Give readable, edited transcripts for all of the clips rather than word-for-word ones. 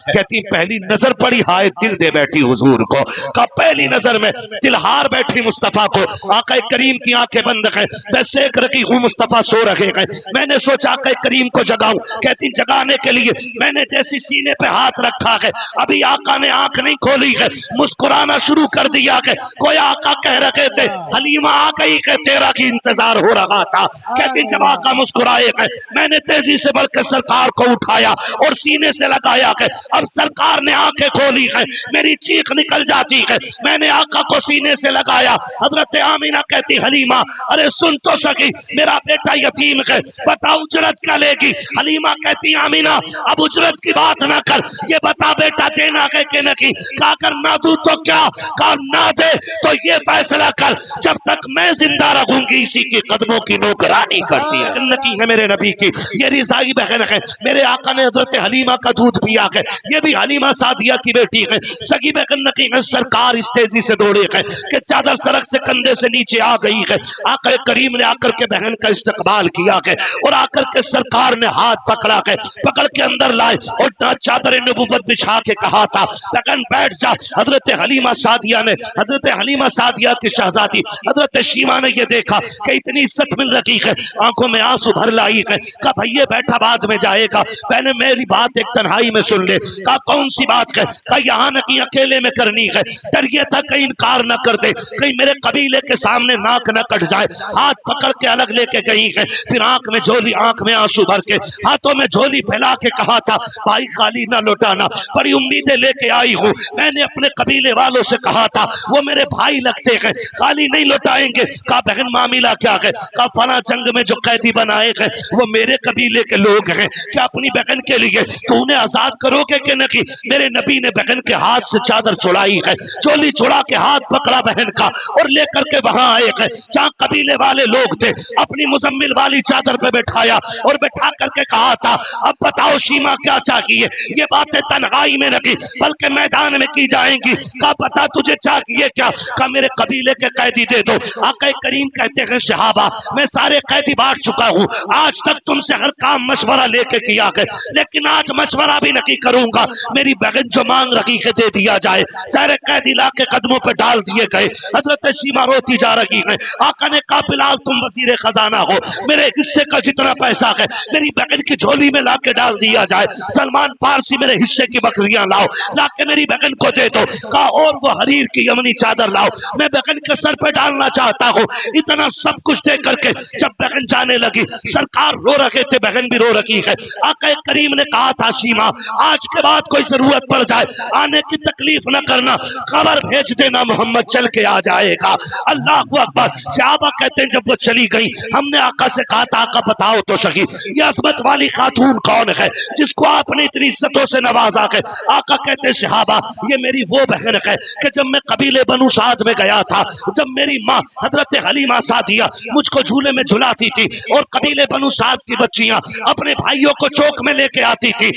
کہتی پہلی نظر پڑی ہائے دل دے بیٹھی حضور کو، کہا پہلی نظر میں دل ہار بیٹھی مصطفیٰ کو، آقا کریم کی آنکھیں بند ہیں، میں دیکھ رکھی ہوں مصطفیٰ سو رہے ہیں، میں نے سوچا آقا کریم کو جگاؤں، کہتی جگانے کے لیے میں نے جیسی سینے پہ ہاتھ رکھا ہے، ابھی آقا نے آنکھ نہیں کھولی ہے، مسکرانا شروع کر دیا ہے، کوئی آقا کہہ رہے تھے حلیمہ آ گئی کہ تیرا کی انتظار ہو رہا تھا، کہتی جب آقا مسکرائے گئے میں نے تیزی سے بڑھ کے سرکار کو اٹھایا اور سینے سے لگایا کہ اب سرکار نے آنکھیں کھولی ہے، میری چیخ نکل جاتی ہے، میں نے آقا کو سینے سے لگایا، حضرت آمینہ کہتی حلیمہ ارے سن تو سکی میرا بیٹا یتیم ہے، بتا اجرت کیا لے گی؟ حلیمہ کہتی آمینہ اب اجرت کی بات نہ کر، یہ بتا بیٹا دینا ہے کہ نہیں، کہا اگر نہ دوں تو کیا، کہا نہ دے تو یہ فیصلہ کر جب تک میں زندہ رہوں گی اسی کی قدموں کی نوکرانی کرتی ہے، لکی ہے میرے نبی کی، یہ رضائی بہن ہے، میرے آقا نے حضرت حلیمہ کا دودھ پیا ہے، یہ بھی حلیمہ سعدیہ کی بیٹی ہے، سگی بہن نکی ہے، سرکار اس تیزی سے دوڑے ہے کہ چادر سرک سے کندھے سے نیچے آ گئی ہے، آقا کریم نے آ کر کے بہن کا استقبال کیا ہے اور آ کر کے سرکار نے ہاتھ پکڑا ہے، پکڑ کے اندر لائے اور چادر نبوت بچھا کے کہا تھا بہن بیٹھ جا، حضرت حلیمہ سعدیہ نے، حضرت حلیمہ سعدیہ کی شہزادی حضرت شیمہ نے یہ دیکھا کہ اتنی عزت مل رہی ہے، آنکھوں میں آنسو بھر لائی ہے، کہا بھئیے بیٹھا بعد میں جائے گا، پہلے میری بات ایک تنہائی میں سن لے، کہا کون سی بات ہے، کہا یہاں نہ کی اکیلے میں کرنی ہے، ڈر یہ تھا کہیں انکار نہ کر دے، کہیں میرے قبیلے کے سامنے ناک نہ کٹ جائے، ہاتھ پکڑ کے الگ لے کے گئی ہے، پھر آنکھ میں جھولی، آنکھ میں آنسو بھر کے ہاتھوں میں جھولی پھیلا کے کہا تھا بھائی خالی نہ لوٹانا، بڑی امیدیں لے کے آئی ہوں، میں نے اپنے قبیلے والوں سے کہا تھا وہ میرے بھائی لگتے ہیں، خالی نہیں لوٹائیں گے، کہا بہن معاملہ کیا ہے، کہا فلاں جنگ میں جو قیدی بنائے ہیں وہ میرے قبیلے کے لوگ ہیں، کیا اپنی بہن کے لیے تو انہیں آزاد کرو گے کہ نہیں؟ میرے نبی نے بہن کے ہاتھ سے چادر چھڑائی ہے، چولی چھڑا کے ہاتھ پکڑا بہن کا اور لے کر کے وہاں آئے ہیں جہاں قبیلے والے لوگ تھے، اپنی مزمل والی چادر پہ بٹھایا اور بٹھا کر کے کہا تھا اب بتاؤ شیمہ کیا چاہیے، یہ باتیں تنہائی میں نہیں بلکہ میدان میں کی جائیں گی، کہا بتا تجھے چاہیے کیا، کہا میرے قبیلے کے قیدی دے دو، آقا کریم کہتے ہیں صحابہ میں سارے قیدی بانٹ چکا ہوں، آج تک تم سے ہر کام مشورہ لے کے کیا ہے لیکن آج مشورہ بھی نہیں کروں گا، میری بہن جو مانگ رہی ہے دے دیا جائے، سارے قیدی لا کے قدموں پہ ڈال دیے گئے، حضرت شیمہ روتی جا رہی ہے، آقا نے کہا بلال تم وزیر خزانہ ہو، میرے حصے کا جتنا پیسہ ہے میری بہن کی جھولی میں لا کے ڈال دیا جائے، سلمان فارسی میرے حصے کی بکریاں لاؤ لا کے میری بہن کو دے دو، کہا اور وہ حریر کی یمنی چادر لاؤ میں بہن کے سر پہ ڈالنا چاہتا ہوں، اتنا سب کچھ دے کر کے جب بہن جانے لگی سرکار رو رہے تھے، بہن بھی رو رہی ہے، آقا کریم نے کہا تھا شیمہ آج کے بعد کوئی ضرورت پڑ جائے آنے کی تکلیف نہ کرنا، خبر بھیج دینا محمد چل کے آ جائے گا، اللہ اکبر، صحابہ کہتے ہیں جب وہ چلی گئی ہم نے آقا سے کہا تھا آقا بتاؤ تو صحیح یہ عظمت والی خاتون کون ہے جس کو آپ نے اتنی عزتوں سے نوازا ہے، آقا کہتے ہیں صحابہ یہ میری وہ بہن ہے کہ جب میں قبیلے بنو سعد میں گیا تھا، جب میری ماں حضرت حلیمہ سعدیہ مجھ کو جھولے میں جھلاتی تھی اور قبیلے بنو سعد کی بچیاں اپنے بھائیوں کو چوک میں لے کے آتی تھی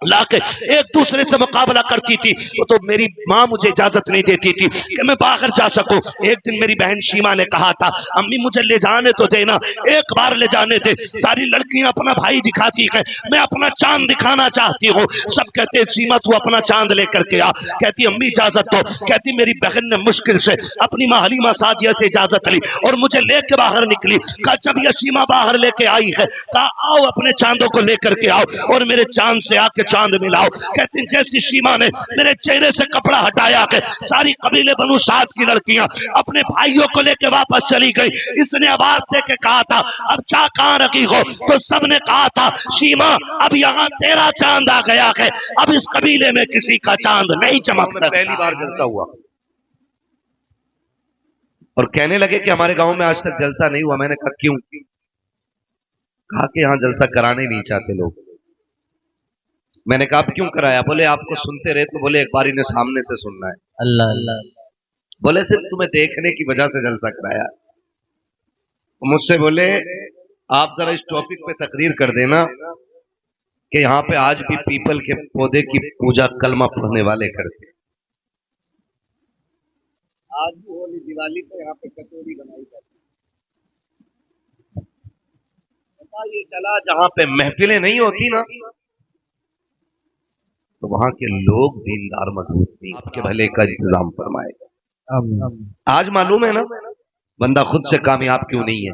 لا کے ایک دوسرے سے مقابلہ کرتی تھی، تو میری ماں مجھے اجازت نہیں دیتی تھی کہ میں باہر جا سکوں، ایک دن میری بہن شیمہ نے کہا تھا امی مجھے لے جانے تو دینا، ایک بار لے جانے دے، ساری لڑکیاں اپنا بھائی دکھاتی ہیں میں اپنا چاند دکھانا چاہتی ہوں، سب کہتے ہیں شیمہ تو اپنا چاند لے کر کے آ، کہتی امی اجازت دو، کہتی میری بہن نے مشکل سے اپنی ماں حلیمہ سعدیہ سے اجازت لی اور مجھے لے کے باہر نکلی، کہا جب یہ شیمہ باہر لے کے آئی ہے کہا آؤ اپنے چاندوں کو لے کر کے آؤ اور میرے چاند سے آ کے چاند ملاؤ، کہتے ہیں جیسی شیمہ نے میرے چہرے سے کپڑا ہٹایا کہ ساری قبیلے بنو سعد کی لڑکیاں اپنے بھائیوں کو لے کے واپس چلی گئی، اس نے آواز دے کے کہا تھا اب چاہ کہاں رکھی ہو، تو سب نے کہا تھا شیمہ اب یہاں تیرا چاند آ گیا ہے، اب اس قبیلے میں کسی کا چاند نہیں چمک سکتا۔ پہلی بار جلسہ ہوا اور کہنے لگے کہ ہمارے گاؤں میں آج تک جلسہ نہیں ہوا، میں نے کہا کیوں؟ کہا کہ یہاں جلسہ کرانے نہیں چاہتے لوگ، میں نے کہا آپ کیوں کرایا؟ بولے آپ کو سنتے رہے تو بولے ایک بار انہیں سامنے سے سننا ہے، اللہ اللہ، بولے صرف تمہیں دیکھنے کی وجہ سے جلسہ کرایا، مجھ سے بولے آپ ذرا اس ٹاپک پہ تقریر کر دینا کہ یہاں پہ آج بھی پیپل کے پودے کی پوجا کلمہ پڑھنے والے کرتے ہیں، آج بھی ہولی دیوالی پہ یہاں پہ کچوری بنائی جاتی ہے، پتا یہ چلا جہاں پہ محفلیں نہیں ہوتی نا تو وہاں کے لوگ دیندار مضبوط نہیں، آپ کے بھلے کا انتظام فرمائے گا۔ آج معلوم ہے نا بندہ خود سے کامیاب کیوں نہیں ہے؟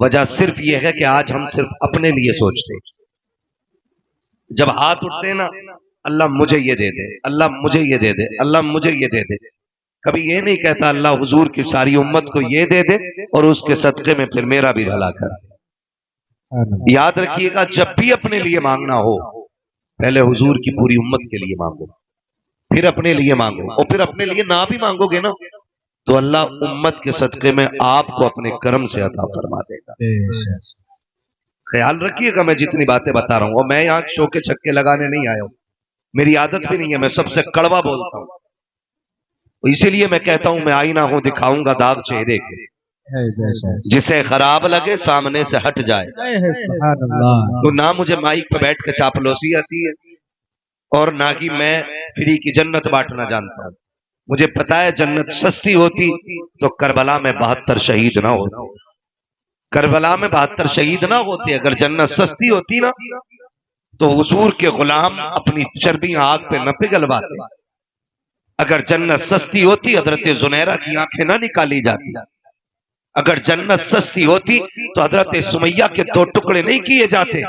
وجہ صرف یہ ہے کہ آج ہم صرف اپنے لیے سوچتے ہیں۔ جب ہاتھ اٹھتے ہیں نا، اللہ مجھے یہ دے دے، اللہ مجھے یہ دے دے، اللہ مجھے یہ دے دے، کبھی یہ نہیں کہتا اللہ حضور کی ساری امت کو یہ دے دے اور اس کے صدقے میں پھر میرا بھی بھلا کر۔ یاد رکھیے گا جب بھی اپنے لیے مانگنا ہو پہلے حضور کی پوری امت کے لیے مانگو، پھر اپنے لیے مانگو، اور پھر اپنے لیے نہ بھی مانگو گے نا تو اللہ امت کے صدقے میں آپ کو اپنے کرم سے عطا فرما دے گا۔ خیال رکھیے گا میں جتنی باتیں بتا رہا ہوں، اور میں یہاں شو کے چھکے لگانے نہیں آیا ہوں، میری عادت بھی نہیں ہے، میں سب سے کڑوا بولتا ہوں، اسی لیے میں کہتا ہوں میں آئینہ ہوں دکھاؤں گا داغ چہرے کے، جسے خراب لگے سامنے سے ہٹ جائے۔ تو نہ مجھے مائک پہ بیٹھ کے چاپلوسی آتی ہے اور نہ ہی میں فری کی جنت بانٹنا جانتا ہوں۔ مجھے پتا ہے جنت سستی ہوتی تو کربلا میں 72 شہید نہ ہوتے، کربلا میں 72 شہید نہ ہوتے۔ اگر جنت سستی ہوتی نا تو حضور کے غلام اپنی چربیاں آگ پہ نہ پگھلواتے، اگر جنت سستی ہوتی حضرت زنیرہ کی آنکھیں نہ نکالی جاتی، اگر جنت سستی ہوتی تو حضرت سمیہ کے 2 ٹکڑے نہیں کیے جاتے۔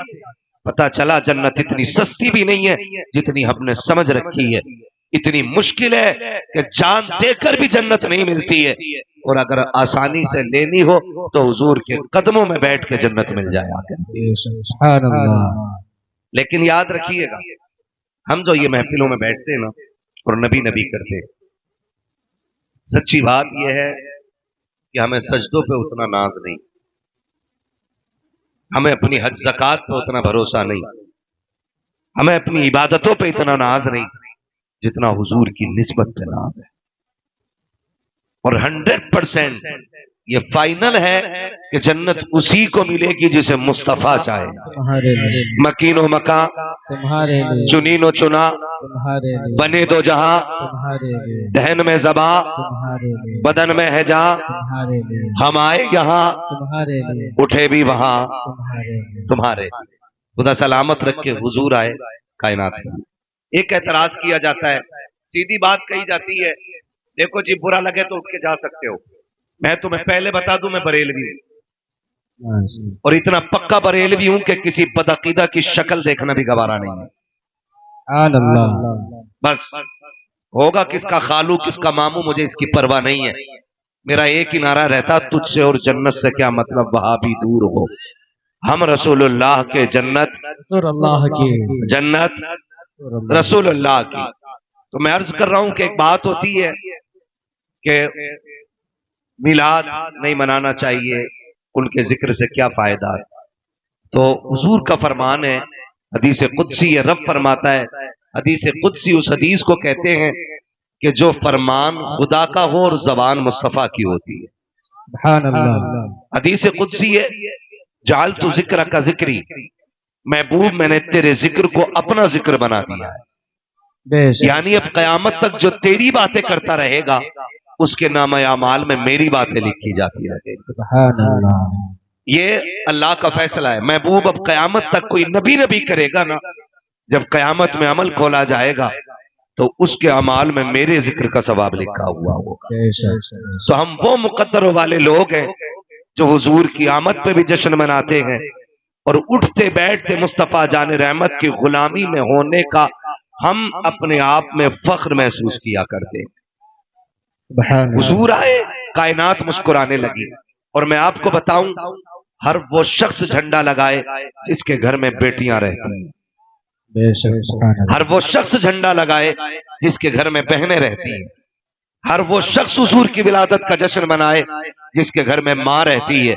پتا چلا جنت اتنی سستی بھی نہیں ہے جتنی ہم نے سمجھ رکھی ہے، اتنی مشکل ہے کہ جان دے کر بھی جنت نہیں ملتی ہے، اور اگر آسانی سے لینی ہو تو حضور کے قدموں میں بیٹھ کے جنت مل جائے آگے۔ لیکن یاد رکھیے گا ہم جو یہ محفلوں میں بیٹھتے ہیں نا اور نبی نبی کرتے ہیں، سچی بات یہ ہے کہ ہمیں سجدوں پہ اتنا ناز نہیں، ہمیں اپنی حج زکوٰۃ پہ اتنا بھروسہ نہیں، ہمیں اپنی عبادتوں پہ اتنا ناز نہیں جتنا حضور کی نسبت پہ ناز ہے۔ اور 100% یہ فائنل ہے کہ جنت اسی کو ملے گی جسے مصطفیٰ چاہے۔ مکین و مکان، چنین و چنا، بنے دو جہاں، دہن میں زباں، بدن میں ہے جہاں، ہم آئے یہاں اٹھے بھی وہاں تمہارے۔ خدا سلامت رکھ کے حضور آئے کائنات میں۔ ایک اعتراض کیا جاتا ہے، سیدھی بات کہی جاتی ہے، دیکھو جی برا لگے تو اٹھ کے جا سکتے ہو، میں تمہیں پہلے بتا دوں میں بریلوی ہوں، اور اتنا پکا بریلوی ہوں کہ کسی بدعقیدہ کی شکل دیکھنا بھی گوارا نہیں ہے۔ بس ہوگا کس کا خالو کس کا ماموں مجھے اس کی پرواہ نہیں ہے، میرا ایک ہی نعرہ رہتا تجھ سے اور جنت سے کیا مطلب وہاں بھی دور ہو، ہم رسول اللہ کے جنت، جنت رسول اللہ کی۔ تو میں عرض کر رہا ہوں کہ ایک بات ہوتی ہے کہ میلاد نہیں منانا چاہیے، ان کے ذکر سے کیا فائدہ ہے، تو حضور کا فرمان ہے، حدیث قدسی ہے، رب فرماتا ہے، حدیث قدسی اس حدیث کو کہتے ہیں کہ جو فرمان خدا کا ہو اور زبان مصطفیٰ کی ہوتی ہے۔ سبحان اللہ۔ حدیث قدسی ہے، جعلت ذکر کا ذکری، محبوب میں نے تیرے ذکر کو اپنا ذکر بنا دیا ہے، یعنی اب قیامت تک جو تیری باتیں کرتا رہے گا اس کے نام اعمال میں میری باتیں لکھی جاتی رہے گی۔ سبحان اللہ۔ یہ اللہ کا فیصلہ ہے۔ محبوب اب قیامت تک کوئی نبی کرے گا نا، جب قیامت میں عمل کھولا جائے گا تو اس کے اعمال میں میرے ذکر کا ثواب لکھا ہوا ہوگا۔ تو ہم وہ مقدر والے لوگ ہیں جو حضور کی آمد پہ بھی جشن مناتے ہیں اور اٹھتے بیٹھتے مصطفیٰ جان رحمت کی غلامی میں ہونے کا ہم اپنے آپ میں فخر محسوس کیا کرتے ہیں۔ حضور آئے کائنات مسکرانے لگی، اور میں آپ کو بتاؤں ہر وہ شخص جھنڈا لگائے جس کے گھر میں بیٹیاں رہتی ہیں، ہر وہ شخص جھنڈا لگائے جس کے گھر میں بہنیں رہتی ہیں، ہر وہ شخص حضور کی ولادت کا جشن منائے جس کے گھر میں ماں رہتی ہے،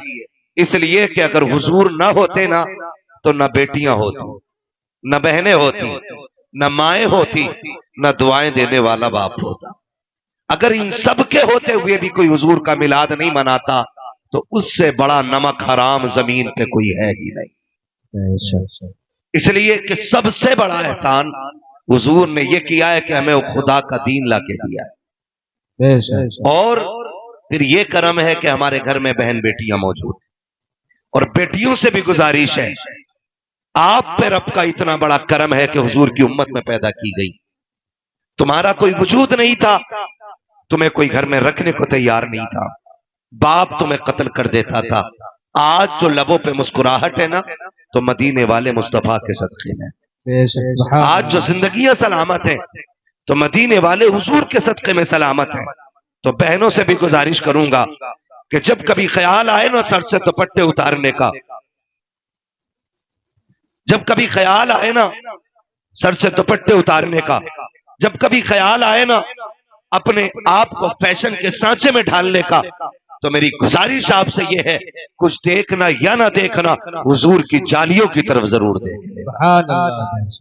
اس لیے کہ اگر حضور نہ ہوتے نا تو نہ بیٹیاں ہوتی، نہ بہنیں ہوتی، نہ مائیں ہوتی، نہ دعائیں دینے والا باپ ہوتا۔ اگر ان سب کے ہوتے ہوئے بھی کوئی حضور کا میلاد نہیں مناتا تو اس سے بڑا نمک حرام زمین پہ کوئی ہے ہی نہیں۔ اس لیے کہ سب سے بڑا احسان حضور نے یہ کیا ہے کہ ہمیں خدا کا دین لا کے دیا ہے، اور پھر یہ کرم ہے کہ ہمارے گھر میں بہن بیٹیاں موجود ہیں، اور بیٹیوں سے بھی گزارش ہے آپ پہ رب کا اتنا بڑا کرم ہے کہ حضور کی امت میں پیدا کی گئی. تمہارا کوئی وجود نہیں تھا, تمہیں کوئی گھر میں رکھنے کو تیار نہیں تھا, باپ تمہیں قتل کر دیتا تھا. آج جو لبوں پہ مسکراہٹ ہے نا, تو مدینے والے مصطفیٰ کے صدقے میں. آج جو زندگیاں سلامت ہیں تو مدینے والے حضور کے صدقے میں سلامت ہیں. تو بہنوں سے بھی گزارش کروں گا کہ جب کبھی خیال آئے نا سر سے دوپٹے اتارنے کا, جب کبھی خیال آئے نا سر سے دوپٹے اتارنے کا, جب کبھی خیال آئے نا اپنے آپ کو فیشن کے سانچے میں ڈھالنے کا, تو میری گزارش آپ سے یہ ہے, کچھ دیکھنا یا نہ دیکھنا حضور کی جالیوں کی طرف ضرور دیکھیں.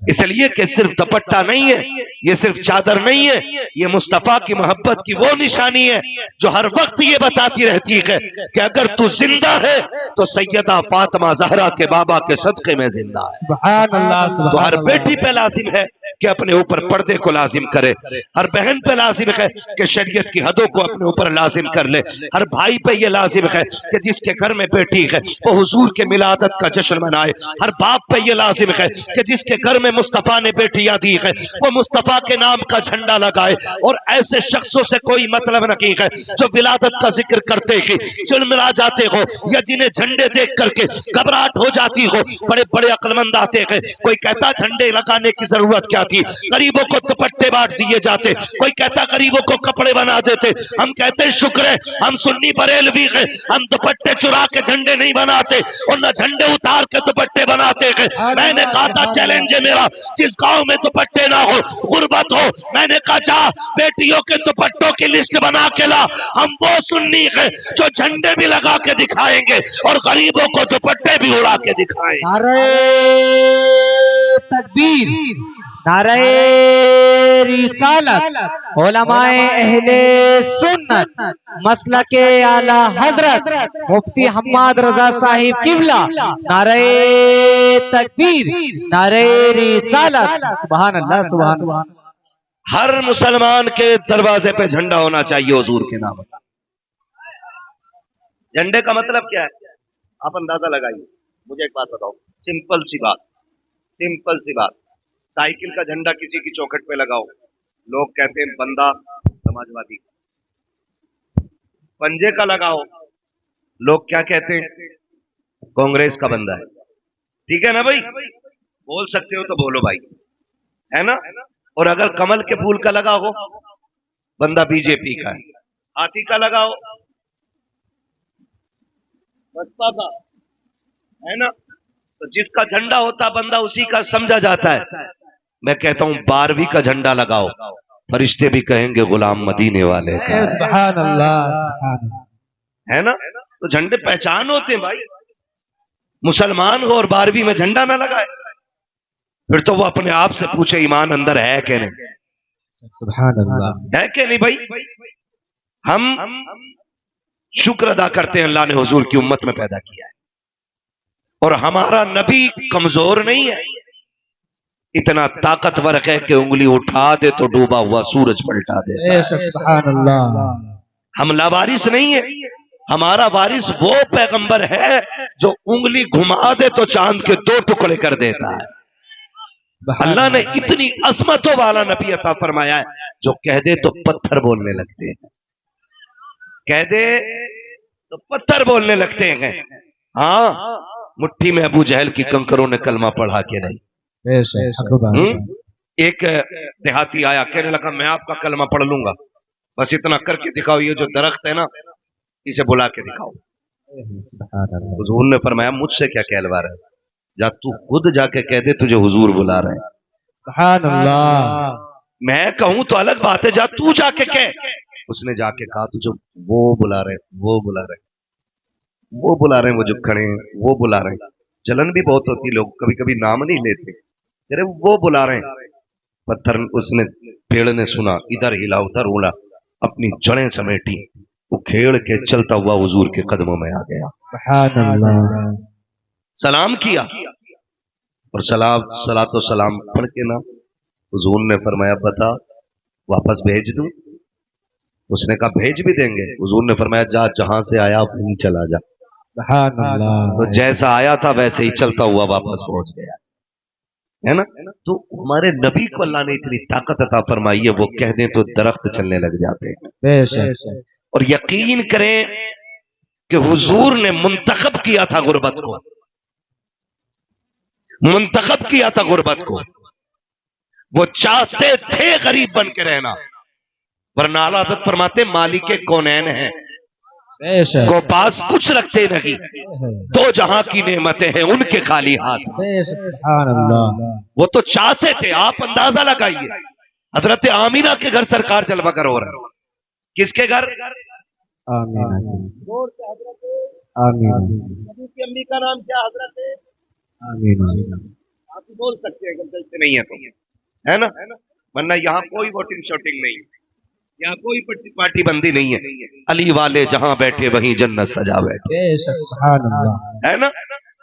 اس لیے کہ صرف دوپٹہ نہیں ہے, یہ صرف چادر نہیں ہے, یہ مصطفیٰ کی محبت کی وہ نشانی ہے جو ہر وقت یہ بتاتی رہتی ہے کہ اگر تو زندہ ہے تو سیدہ فاطمہ زہرا کے بابا کے صدقے میں زندہ ہے. سبحان اللہ. تو ہر بیٹی پہ لازم ہے کہ اپنے اوپر پردے کو لازم کرے, ہر بہن پہ لازم ہے کہ شریعت کی حدوں کو اپنے اوپر لازم کر لے, ہر بھائی پہ یہ لازم ہے کہ جس کے گھر میں بیٹی ہے وہ حضور کے ملادت کا جشن منائے, ہر باپ پہ یہ لازم ہے کہ جس کے گھر میں مصطفیٰ نے بیٹیاں دی ہے وہ مصطفیٰ کے نام کا جھنڈا لگائے, اور ایسے شخصوں سے کوئی مطلب نہیں ہے جو ولادت کا ذکر کرتے ہی چلملا جاتے ہو یا جنہیں جھنڈے دیکھ کر کے گھبراہٹ ہو جاتی ہو. بڑے بڑے عقل مند آتے ہیں, کوئی کہتا جھنڈے لگانے کی ضرورت کیا تھی, غریبوں کو دوپٹے بانٹ دیے جاتے, کوئی کہتا غریبوں کو کپڑے بنا دیتے. ہم کہتے ہیں شکر ہے ہم سنی بریلوی ہیں, ہم دوپٹے چرا کے جھنڈے نہیں بناتے اور نہ جھنڈے اتار کے دوپٹے بناتے ہیں. میں نے کہا تھا چیلنج ہے میرا, جس گاؤں میں دوپٹے نہ ہو, غربت ہو, میں نے کہا جا بیٹیوں کے دوپٹوں کی لسٹ بنا کے لا. ہم وہ سنی ہیں جو جھنڈے بھی لگا کے دکھائیں گے اور غریبوں کو دوپٹے بھی اڑا کے دکھائیں گے. نعرہ تکبیر, نعرہ رسالت, علماء اہل سنت, مسلک اعلی حضرت مفتی حماد رضا صاحب قبلہ, نعرہ تکبیر, نعرہ رسالت. سبحان اللہ, سبحان اللہ. ہر مسلمان کے دروازے پہ جھنڈا ہونا چاہیے حضور کے نام کا. جھنڈے کا مطلب کیا ہے آپ اندازہ لگائیے. مجھے ایک بات بتاؤ, سمپل سی بات, سمپل سی بات. سائیکل کا جھنڈا کسی کی چوکھٹ پہ لگاؤ, لوگ کہتے ہیں بندہ سماجوادی. پنجے کا لگاؤ, لوگ کیا کہتے ہیں کانگریس کا بندہ ہے. ٹھیک ہے نا بھائی, بول سکتے ہو تو بولو بھائی, ہے نا. اور اگر کمل کے پھول کا لگاؤ بندہ بی جے پی کا ہے, ہاتھی کا لگاؤ بسپا کا ہے نا. تو جس کا جھنڈا ہوتا بندہ اسی کا سمجھا جاتا ہے. میں کہتا ہوں 12ویں کا جھنڈا لگاؤ, فرشتے بھی کہیں گے غلام مدینے والے کا. سبحان اللہ, ہے نا. تو جھنڈے پہچان ہوتے ہیں بھائی. مسلمان ہو اور 12ویں میں جھنڈا نہ لگائے پھر تو وہ اپنے آپ سے پوچھے ایمان اندر ہے کہ نہیں, سبحان اللہ, ہے کہ نہیں بھائی. ہم شکر ادا کرتے ہیں اللہ نے حضور کی امت میں پیدا کیا ہے, اور ہمارا نبی کمزور نہیں ہے, اتنا طاقتور ہے کہ انگلی اٹھا دے تو ڈوبا ہوا سورج پلٹا دے. سبحان اللہ. ہم لاوارث نہیں ہیں, ہمارا وارث وہ پیغمبر ہے جو انگلی گھما دے تو چاند کے 2 ٹکڑے کر دیتا ہے. اللہ نے اتنی عظمتوں والا نبی عطا فرمایا ہے جو کہہ دے تو پتھر بولنے لگتے ہیں, کہہ دے تو پتھر بولنے لگتے ہیں. ہاں, مٹھی میں ابو جہل کی کنکروں نے کلمہ پڑھا کے نہیں. ایک دیہاتی آیا, کہنے لگا میں آپ کا کلمہ پڑھ لوں گا, بس اتنا کر کے دکھاؤ, یہ جو درخت ہے نا اسے بلا کے دکھاؤ. حضور نے فرمایا مجھ سے کیا کہلوا رہا ہے, جا تو خود جا کے کہہ دے تجھے حضور بلا رہے ہیں. سبحان اللہ. میں کہوں تو الگ بات ہے, جا تو جا کے کہہ. اس نے جا کے کہا تجھے وہ بلا رہے, وہ بلا رہے, وہ بلا رہے ہیں, وہ جو کھڑے ہیں وہ بلا رہے ہیں. جلن بھی بہت ہوتی, لوگ کبھی کبھی نام نہیں لیتے, ارے وہ بلا رہے ہیں. پتھر اس نے پیڑ نے سنا, ادھر ہلا ادھر اڑا, اپنی جڑیں سمیٹی, وہ کھیڑ کے چلتا ہوا حضور کے قدموں میں آ گیا. سبحان اللہ. سلام کیا اور صلاۃ و سلام پڑھ کے نا حضور نے فرمایا بتا واپس بھیج دوں. اس نے کہا بھیج بھی دیں گے. حضور نے فرمایا جا جہاں سے آیا وہیں چلا جا. سبحان اللہ تو جیسا آیا تھا ویسے ہی چلتا ہوا واپس پہنچ گیا ہے نا. تو ہمارے نبی کو اللہ نے اتنی طاقت عطا فرمائی ہے، وہ کہہ دیں تو درخت چلنے لگ جاتے ہیں. بے شک اور یقین کریں کہ حضور نے منتخب کیا تھا غربت کو، منتخب کیا تھا غربت کو. وہ چاہتے تھے غریب بن کے رہنا، ورنہ اعلیٰ حضرت فرماتے مالک کونین ہیں، بے شک کو پاس کچھ رکھتے نہیں، دو جہاں کی نعمتیں ہیں ان کے خالی ہاتھ. بے شک سبحان اللہ وہ تو چاہتے تھے. آپ اندازہ لگائیے حضرت آمینہ کے گھر سرکار جلوہ گر ہو رہا ہے. کس کے گھر؟ آمین آمین نبی کی امی کا نام کیا حضرت ہے؟ آمین آپ بول سکتے ہیں اگر جلتے نہیں ہے تو، ہے نا. ورنہ یہاں کوئی ووٹنگ شوٹنگ نہیں، یہاں کوئی پارٹی بندی نہیں ہے. علی والے جہاں بیٹھے وہیں جنت سجا بیٹھے، بے شک سبحان اللہ ہے نا.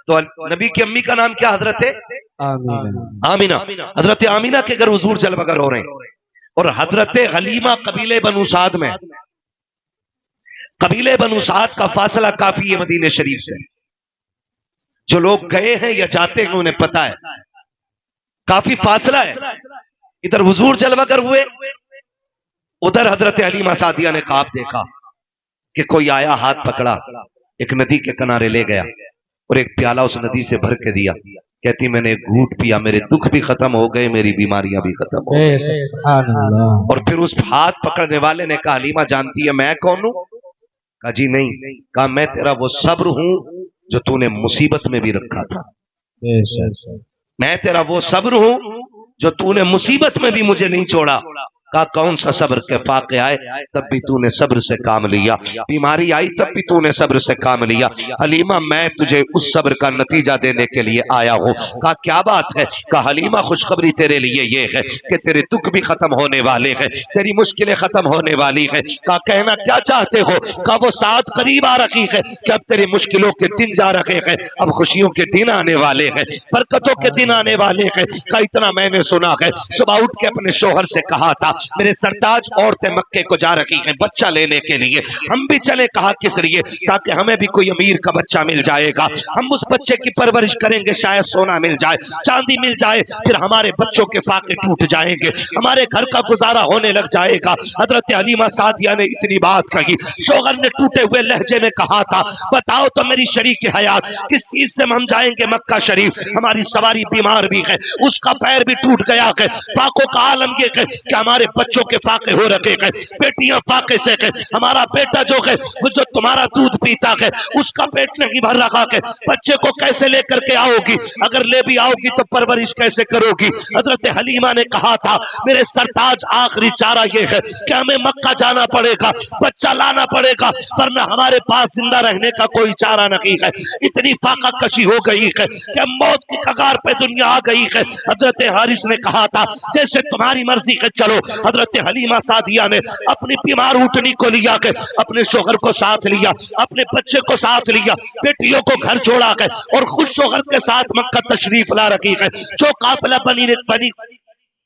تو نبی کی امی کا نام کیا حضرت ہے؟ آمین آمینہ. حضرت آمینہ کے گھر حضور جلوہ گر ہو رہے ہیں. اور حضرت حلیمہ قبیلے بنو سعد میں، قبیلے بنو سعد کا فاصلہ کافی ہے مدینہ شریف سے. جو لوگ گئے ہیں یا جاتے ہیں انہیں پتا ہے کافی فاصلہ ہے. ادھر حضور جلوہ گر ہوئے، ادھر حضرت حلیمہ سعدیہ نے خواب دیکھا کہ کوئی آیا، ہاتھ پکڑا، ایک ندی کے کنارے لے گیا اور ایک پیالہ اس ندی سے بھر کے دیا. کہتی میں نے ایک گھونٹ پیا، میرے دکھ بھی ختم ہو گئے، میری بیماریاں بھی ختم ہو بے گئی. شک سبحان اللہ اور پھر اس ہاتھ پکڑنے والے نے کہا حلیمہ جانتی ہے میں کون ہوں؟ کہا جی نہیں. کہا میں تیرا وہ صبر ہوں جو تو نے مصیبت میں بھی رکھا تھا، بے شک میں تیرا وہ صبر ہوں جو تو نے مصیبت میں بھی مجھے نہیں چھوڑا. کہا کون سا صبر کے فاقے آئے تب بھی تو نے صبر سے کام لیا، بیماری آئی تب بھی تو نے صبر سے کام لیا. حلیمہ میں تجھے اس صبر کا نتیجہ دینے کے لیے آیا ہوں. کہا کیا بات ہے؟ کہا حلیمہ خوشخبری تیرے لیے یہ ہے کہ تیرے دکھ بھی ختم ہونے والے ہیں، تیری مشکلیں ختم ہونے والی ہیں. کہا کہنا کیا چاہتے ہو؟ کہا وہ ساتھ قریب آ رکھی ہے کہ اب تیری مشکلوں کے دن جا رکھے ہیں، اب خوشیوں کے دن آنے والے ہیں، برکتوں کے دن آنے والے ہیں. کہا اتنا میں نے سنا ہے، صبح اٹھ کے اپنے شوہر سے کہا تھا میرے سرتاج عورتیں مکے کو جا رکھی ہیں بچہ لینے کے لیے، ہم بھی چلے. کہا کس لیے؟ تاکہ ہمیں بھی کوئی امیر کا بچہ مل جائے گا، ہم اس بچے کی پرورش کریں گے، شاید سونا مل جائے، چاندی مل جائے، پھر ہمارے بچوں کے فاقے ٹوٹ جائیں گے، ہمارے گھر کا گزارا ہونے لگ جائے گا. حضرت حلیمہ سعدیہ نے اتنی بات کہی. شوہر نے ٹوٹے ہوئے لہجے میں کہا تھا بتاؤ تو میری شریک حیات کس چیز سے ہم جائیں گے مکہ شریف؟ ہماری سواری بیمار بھی ہے، اس کا پیر بھی ٹوٹ گیا ہے، فاقوں کا عالم یہ ہے کہ ہمارے بچوں کے فاقے ہو رکھے ہیں، بیٹیاں فاقے سے ہے، ہمارا بیٹا جو ہے وہ جو تمہارا دودھ پیتا ہے اس کا پیٹ نہیں بھر رکھا ہے، بچے کو کیسے لے کر کے آؤ گی؟ اگر لے بھی آؤ گی تو پرورش کیسے کرو گی؟ حضرت حلیمہ نے کہا تھا میرے سرتاج آخری چارہ یہ ہے کہ ہمیں مکہ جانا پڑے گا، بچہ لانا پڑے گا، ورنہ ہمارے پاس زندہ رہنے کا کوئی چارہ نہیں ہے. اتنی فاقہ کشی ہو گئی ہے کہ موت کی کگار پہ دنیا آ گئی ہے. حضرت حارث نے کہا تھا جیسے تمہاری مرضی ہے چلو. حضرت حلیمہ سعدیہ نے اپنی بیمار اٹھنی کو لیا کہ اپنے شوہر کو ساتھ لیا، اپنے بچے کو ساتھ لیا، بیٹیوں کو گھر چھوڑا ہے اور خود شوہر کے ساتھ مکہ تشریف لا رکھی ہے. جو قافلہ بنی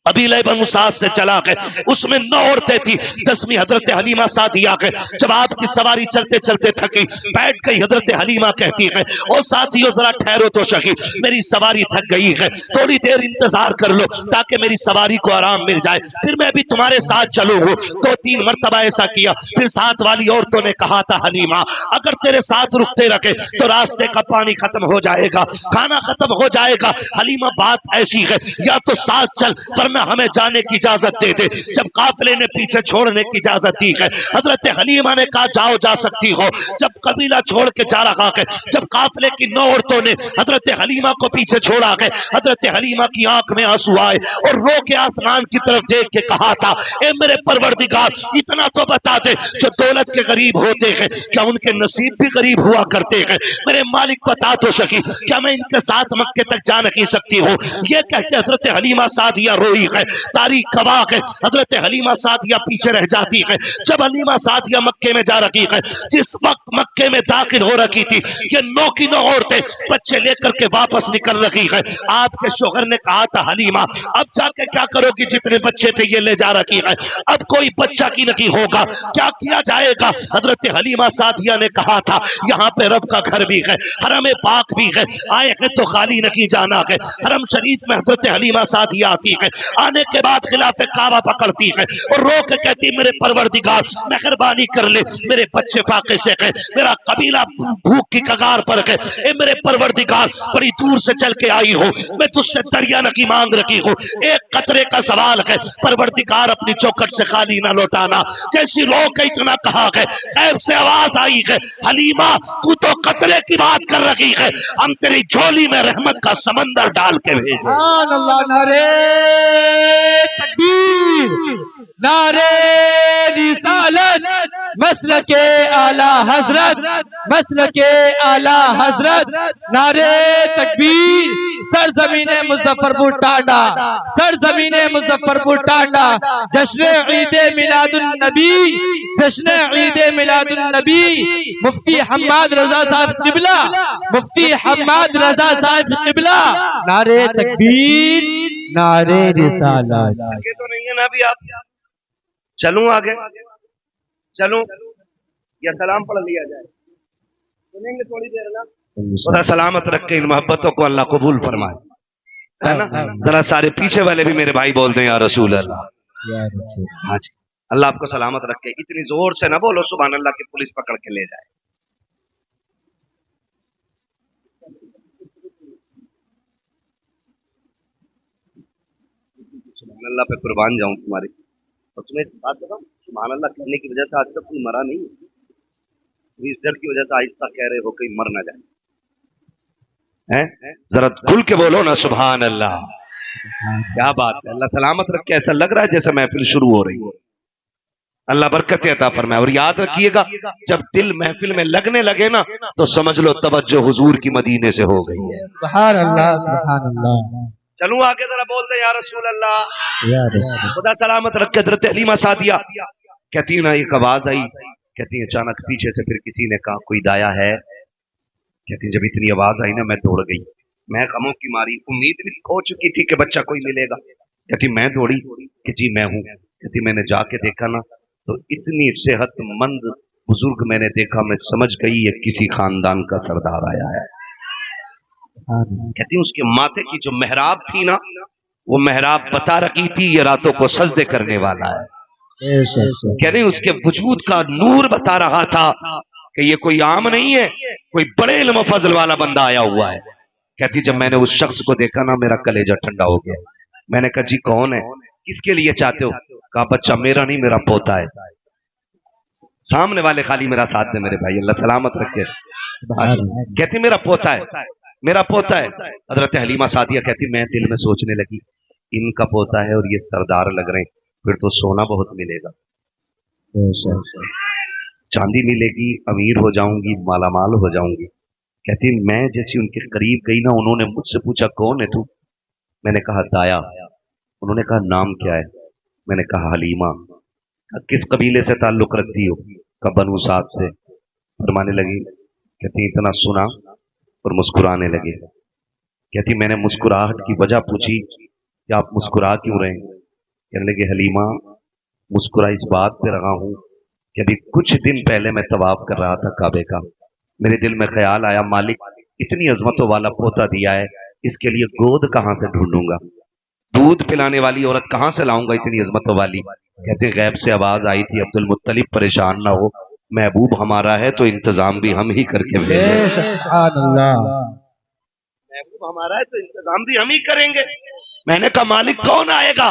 قبیلہ بنو سعد سے چلا گئے اس میں 9 عورتیں تھی، 10ویں حضرت حلیمہ سعدیہ گئے. جب آپ کی سواری چلتے چلتے تھکی بیٹھ گئی، حضرت حلیمہ کہتی ہے او ساتھیو ذرا ٹھہرو تو شکی، میری سواری تھک گئی ہے، تھوڑی دیر انتظار کر لو تاکہ میری سواری کو آرام مل جائے، پھر میں بھی تمہارے ساتھ چلوں ہوں. 2-3 مرتبہ ایسا کیا. پھر ساتھ والی عورتوں نے کہا تھا حلیمہ اگر تیرے ساتھ رکتے رکھے تو راستے کا پانی ختم ہو جائے گا، کھانا ختم ہو جائے گا. حلیمہ بات ایسی ہے یا تو ساتھ چل ورنہ ہمیں جانے کی اجازت دے دے. جب قافلے نے پیچھے چھوڑنے کی اجازت دی ہے حضرت حلیمہ نے کہا جاؤ جا سکتی ہو. جب قبیلہ چھوڑ کے جا رہا ہے، جب قافلے کی 9 عورتوں نے حضرت حلیمہ کو پیچھے چھوڑا ہے، حضرت حلیمہ کی آنکھ میں آنسو آئے اور رو کے آسمان کی طرف دیکھ کے کہا تھا اے میرے پروردگار اتنا تو بتا دے جو دولت کے غریب ہوتے ہیں کیا ان کے نصیب بھی غریب ہوا کرتے ہیں؟ میرے مالک بتا تو سکی کیا میں ان کے ساتھ مکے تک جا نہیں سکتی ہوں؟ یہ کہہ کے حضرت حلیمہ سعدیہ روئی گئی ہے، تاریخ گواہ ہے، حضرت حلیمہ سعدیہ پیچھے رہ جاتی ہے۔ جب حلیمہ سعدیہ مکے میں جا رہی ہے، جس وقت مکے میں داخل ہو رکھی تھی، یہ 9 کی 9 عورتیں بچے لے کر کے واپس نکل رہی ہے۔ آپ کے شوہر نے کہا تھا حلیمہ اب جا کے کیا کرو گی، جتنے بچے تھے یہ لے جا رکھی ہے، اب کوئی بچہ کی نہیں ہوگا، کیا کیا جائے گا؟ حضرت حلیمہ سعدیہ نے کہا تھا یہاں پہ رب کا گھر بھی ہے، حرم پاک بھی ہے، آئے ہیں تو خالی نہیں جانا ہے۔ حرم شریف میں حضرت حلیمہ سعدیہ آتی ہے، آنے کے بعد خلاف کعبہ پکڑتی ہے اور رو کے کہتی میرے پروردگار مہربانی کر لے، میرے بچے فاقے سے ہے، میرا قبیلہ بھوک کی کگار پر ہے، اے میرے پروردگار بڑی دور سے چل کے آئی ہوں، میں تجھ سے دریا نکی مانگ رکھی ہوں، ایک قطرے کا سوال ہے، پروردگار اپنی چوکھٹ سے خالی نہ لوٹانا۔ جیسی رو کے اتنا کہا ہے، غیب سے آواز آئی ہے حلیمہ تو تو قطرے کی بات کر رہی ہے، ہم تیری جھولی میں رحمت کا سمندر ڈال کے بھیجے۔ سبحان اللہ، نعرہ تکبیر، نعرہ رسالت، مسلک اعلی حضرت، مسلک اعلی حضرت، نعرہ تکبیر، سرزمین مظفر پور ٹانڈا، سرزمین مظفر پور ٹانڈا، جشن عید میلاد النبی، جشن عید میلاد النبی، مفتی حماد رضا صاحب قبلہ، مفتی حماد رضا صاحب قبلہ، نعرہ تکبیر، نعرہ رسالت۔ آگے تو نہیں ہے نا ابھی؟ آپ چلوں آگے، چلوں یا سلام پڑھ لیا جائے؟ سنیں گے تھوڑی دیر نا؟ خدا سلامت رکھے، ان محبتوں کو اللہ قبول فرمائے، ہے نا؟ ذرا سارے پیچھے والے بھی میرے بھائی بول دیں یا رسول اللہ۔ یا رسول ہاں جی، اللہ آپ کو سلامت رکھے۔ اتنی زور سے نہ بولو سبحان اللہ کی پولیس پکڑ کے لے جائے۔ سبحان اللہ پہ قربان جاؤں تمہاری، اور تمہیں ایک بات بتاؤں، سبحان اللہ کہنے کی وجہ سے آج تک کوئی مرا نہیں، اس ڈر کی وجہ سے آہستہ کہہ رہے ہو کہیں مر نہ جائے، ہیں؟ ذرا کھل کے بولو نا سبحان اللہ۔ کیا بات ہے، اللہ سلامت رکھے۔ ایسا لگ رہا ہے جیسے محفل شروع ہو رہی ہے، اللہ برکت عطا فرمائے۔ اور یاد رکھیے گا جب دل محفل میں لگنے لگے نا تو سمجھ لو توجہ حضور کی مدینے سے ہو گئی ہے۔ سبحان اللہ، سبحان اللہ، چلوں آگے ذرا بولتے یا رسول اللہ۔ یا رسول خدا سلامت رکھے۔ حضرت حلیمہ سعدیہ کہتی ہیں نا ایک آواز آئی، کہتی ہیں اچانک پیچھے سے پھر کسی نے کہا کوئی دایا ہے؟ کہتی ہیں جب اتنی آواز آئی نا میں دوڑ گئی، میں غموں کی ماری، امید بھی کھو چکی تھی کہ بچہ کوئی ملے گا۔ کہتی میں دوڑی کہ جی میں ہوں۔ کہتی میں نے جا کے دیکھا نا تو اتنی صحت مند بزرگ میں نے دیکھا، میں سمجھ گئی یہ کسی خاندان کا سردار آیا ہے۔ کہتی اس کے ماتھے کی جو محراب تھی نا وہ محراب بتا رکھی تھی یہ راتوں کو سجدے کرنے والا ہے، یعنی اس کے وجود کا نور بتا رہا تھا کہ یہ کوئی عام نہیں ہے، کوئی بڑے علم و فضل والا بندہ آیا ہوا ہے۔ کہتی جب میں نے اس شخص کو دیکھا نا میرا کلیجہ ٹھنڈا ہو گیا۔ میں نے کہا جی کون ہے، کس کے لیے چاہتے ہو؟ کہا بچہ میرا نہیں میرا پوتا ہے۔ سامنے والے خالی میرا ساتھ دے میرے بھائی، اللہ سلامت رکھے۔ کہتی میرا پوتا ہے، میرا پوتا ہے۔ حضرت حلیمہ سعدیہ کہتی میں دل میں سوچنے لگی ان کا پوتا ہے اور یہ سردار لگ رہے ہیں، پھر تو سونا بہت ملے گا، چاندی ملے گی، امیر ہو جاؤں گی، مالا مال ہو جاؤں گی۔ کہتی میں جیسی ان کے قریب گئی نا انہوں نے مجھ سے پوچھا کون ہے تو؟ میں نے کہا دایا۔ انہوں نے کہا نام کیا ہے؟ میں نے کہا حلیمہ۔ کس قبیلے سے تعلق رکھتی ہو؟ کہا بنو سعد سے۔ فرمانے لگی کہتی اتنا سنا اور مسکرانے لگے۔ کہتی میں نے مسکراہٹ کی وجہ پوچھی کہ آپ مسکرا کیوں رہے ہیں؟ کہنے لگے حلیمہ مسکرا اس بات پہ رہا ہوں کہ ابھی کچھ دن پہلے میں طواف کر رہا تھا کعبے کا، میرے دل میں خیال آیا مالک اتنی عظمتوں والا پوتا دیا ہے، اس کے لیے گود کہاں سے ڈھونڈوں گا، دودھ پلانے والی عورت کہاں سے لاؤں گا اتنی عظمتوں والی؟ کہتے غیب سے آواز آئی تھی عبد المطلب پریشان نہ ہو، محبوب ہمارا ہے تو انتظام بھی ہم ہی کر کے بھیجیں۔ سبحان اللہ، محبوب ہمارا ہے تو انتظام بھی ہم ہی کریں گے۔ میں نے کہا مالک کون آئے گا؟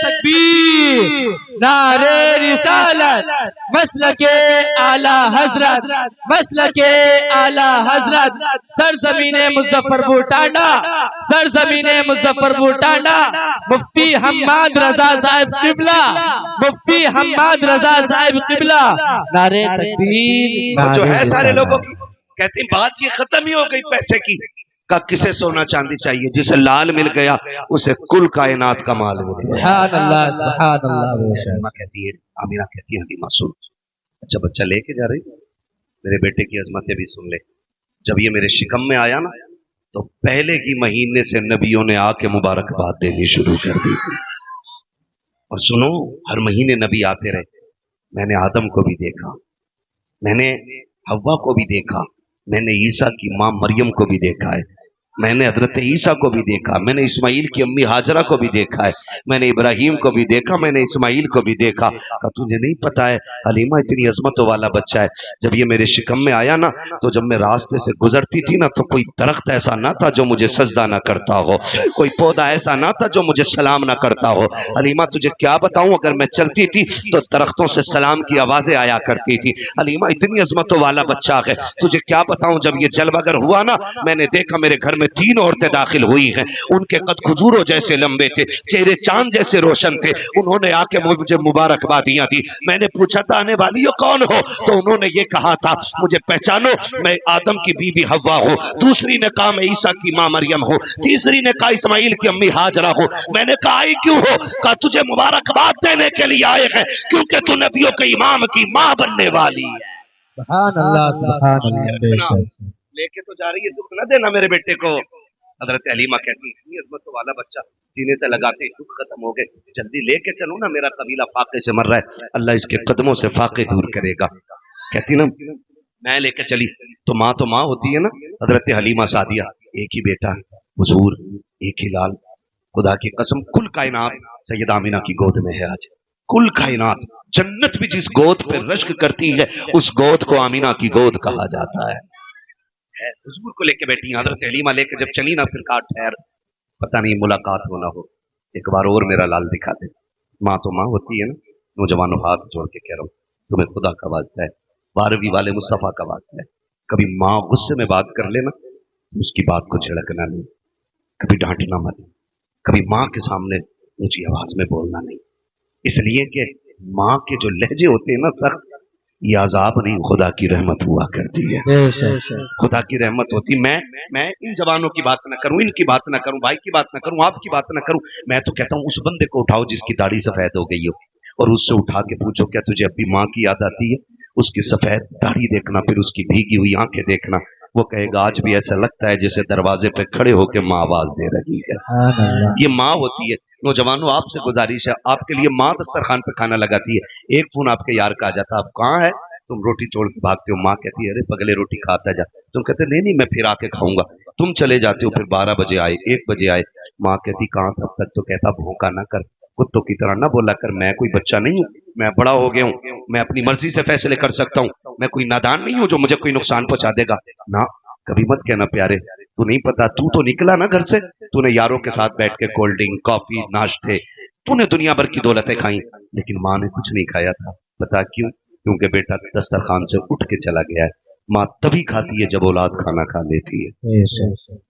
تکبیر نعرے رسالت مسلک اعلی حضرت مسلک اعلی حضرت سرزمین مظفر پور ٹانڈا سرزمین مظفر پور ٹانڈا مفتی حماد رضا صاحب قبلہ مفتی حماد رضا صاحب قبلہ نعرے تکبیر اور جو ہے سارے لوگوں کی کہتے ہیں بات یہ ختم ہی ہو گئی پیسے کی کا کسے سونا چاندی چاہیے جسے لال مل گیا اسے کل کائنات کا مال مل گیا سبحان اللہ سبحان اللہ حلیمہ کہتی ہے آمینہ کہتی ہے حلیمہ سن اچھا بچہ لے کے جا رہی میرے بیٹے کی عظمتیں بھی سن لے جب یہ میرے شکم میں آیا نا تو پہلے کی مہینے سے نبیوں نے آ کے مبارکباد دینی شروع کر دی اور سنو ہر مہینے نبی آتے رہے میں نے آدم کو بھی دیکھا میں نے حوا کو بھی دیکھا میں نے عیسیٰ کی ماں مریم کو بھی دیکھا ہے میں نے حضرت عیسیٰ کو بھی دیکھا میں نے اسماعیل کی امی ہاجرہ کو بھی دیکھا ہے میں نے ابراہیم کو بھی دیکھا میں نے اسماعیل کو بھی دیکھا کہ تجھے نہیں پتا ہے حلیمہ اتنی عظمتوں والا بچہ ہے جب یہ میرے شکم میں آیا نا تو جب میں راستے سے گزرتی تھی نا تو کوئی درخت ایسا نہ تھا جو مجھے سجدہ نہ کرتا ہو کوئی پودا ایسا نہ تھا جو مجھے سلام نہ کرتا ہو حلیمہ تجھے کیا بتاؤں اگر میں چلتی تھی تو درختوں سے سلام کی آوازیں آیا کرتی تھی حلیمہ اتنی عظمتوں والا بچہ ہے تجھے کیا بتاؤں جب یہ جلوہ گر ہوا نا میں نے دیکھا میرے گھر میں 3 عورتیں داخل ہوئی ہیں ان کے قد کھجوروں جیسے لمبے تھے چہرے چاند جیسے روشن تھے انہوں نے آ کے مجھے مبارکبادیاں دی میں نے پوچھا تھا آنے والی ہو کون ہو تو انہوں نے یہ کہا تھا مجھے پہچانو میں آدم کی بیوی حوا ہوں دوسری نے کہا میں عیسیٰ کی ماں مریم ہوں تیسری نے کہا اسماعیل کی امی ہاجرہ ہوں میں نے کہا آئی کیوں ہو کہا تجھے مبارکباد دینے کے لیے آئے ہیں کیونکہ تو نبیوں کے امام کی ماں بننے والی ہے سبحان اللہ سبحان اللہ لے کے تو جا رہی ہے دکھ نہ دینا میرے بیٹے کو حضرت حلیمہ کہتی اتنی عظمت والا بچہ سینے سے لگاتے دکھ ختم ہو گئے جلدی لے کے چلو نا میرا قبیلہ فاقے سے مر رہا ہے اللہ اس کے قدموں سے فاقے دور کرے گا کہتی نا میں لے کے چلی تو ماں ہوتی ہے نا حضرت حلیمہ سعدیہ ایک ہی بیٹا حضور ایک ہی لال خدا کی قسم کل کائنات سیدہ آمینہ کی گود میں ہے آج کل کائنات جنت بھی جس گود پہ رشک کرتی ہے اس گود کو آمینہ کی گود کہا جاتا ہے حضور کو لے کے بیٹھی حضرت حلیمہ لے کے جب چلی نا پھر کہا ٹھہر پتہ نہیں ملاقات ہونا ہو ایک بار اور میرا لال دکھا دے ماں تو ماں ہوتی ہے نا نوجوانوں ہاتھ جوڑ کے کہہ رہا ہوں تمہیں خدا کا واسطہ ہے 12ویں والے مصطفیٰ کا واسطہ ہے کبھی ماں غصے میں بات کر لینا اس کی بات کو جھڑکنا نہیں کبھی ڈانٹنا مت کبھی ماں کے سامنے اونچی آواز میں بولنا نہیں اس لیے کہ ماں کے جو لہجے ہوتے ہیں نا سخت یہ عذاب نہیں خدا کی رحمت ہوا کرتی ہے خدا کی رحمت ہوتی میں ان زبانوں کی بات نہ کروں ان کی بات نہ کروں بھائی کی بات نہ کروں آپ کی بات نہ کروں میں تو کہتا ہوں اس بندے کو اٹھاؤ جس کی داڑھی سفید ہو گئی ہو اور اس سے اٹھا کے پوچھو کیا تجھے اب بھی ماں کی یاد آتی ہے اس کی سفید داڑھی دیکھنا پھر اس کی بھیگی ہوئی آنکھیں دیکھنا وہ کہے گا آج بھی ایسا لگتا ہے جیسے دروازے پہ کھڑے ہو کے ماں آواز دے رہی ہے یہ ماں ہوتی ہے نوجوانوں آپ سے گزارش ہے آپ کے لیے ماں دسترخوان پہ کھانا لگاتی ہے ایک فون آپ کے یار کا آ جاتا آپ کہاں ہے تم روٹی توڑ کے بھاگتے ہو ماں کہتی ہے ارے پگلے روٹی کھاتا جا تم کہتے نہیں میں پھر آ کے کھاؤں گا تم چلے جاتے ہو پھر 12 بجے آئے 1 بجے آئے ماں کہتی کہاں تب تک تو کہتا بھوکا نہ کر کتوں کی طرح نہ بولا کر میں کوئی بچہ نہیں ہوں میں بڑا ہو گیا ہوں میں اپنی مرضی سے فیصلے کر سکتا ہوں میں کوئی نادان نہیں ہوں جو مجھے کوئی نقصان پہنچا دے گا نہ کبھی مت کہنا پیارے تو نہیں پتا تو نکلا نا گھر سے تو نے یاروں کے ساتھ بیٹھ کے کولڈ ڈرنک کافی ناشتے تو نے دنیا بھر کی دولتیں کھائیں لیکن ماں نے کچھ نہیں کھایا تھا پتا کیوں کیونکہ بیٹا دسترخوان سے اٹھ کے چلا گیا ہے ماں تبھی کھاتی ہے جب اولاد کھانا کھا لیتی ہے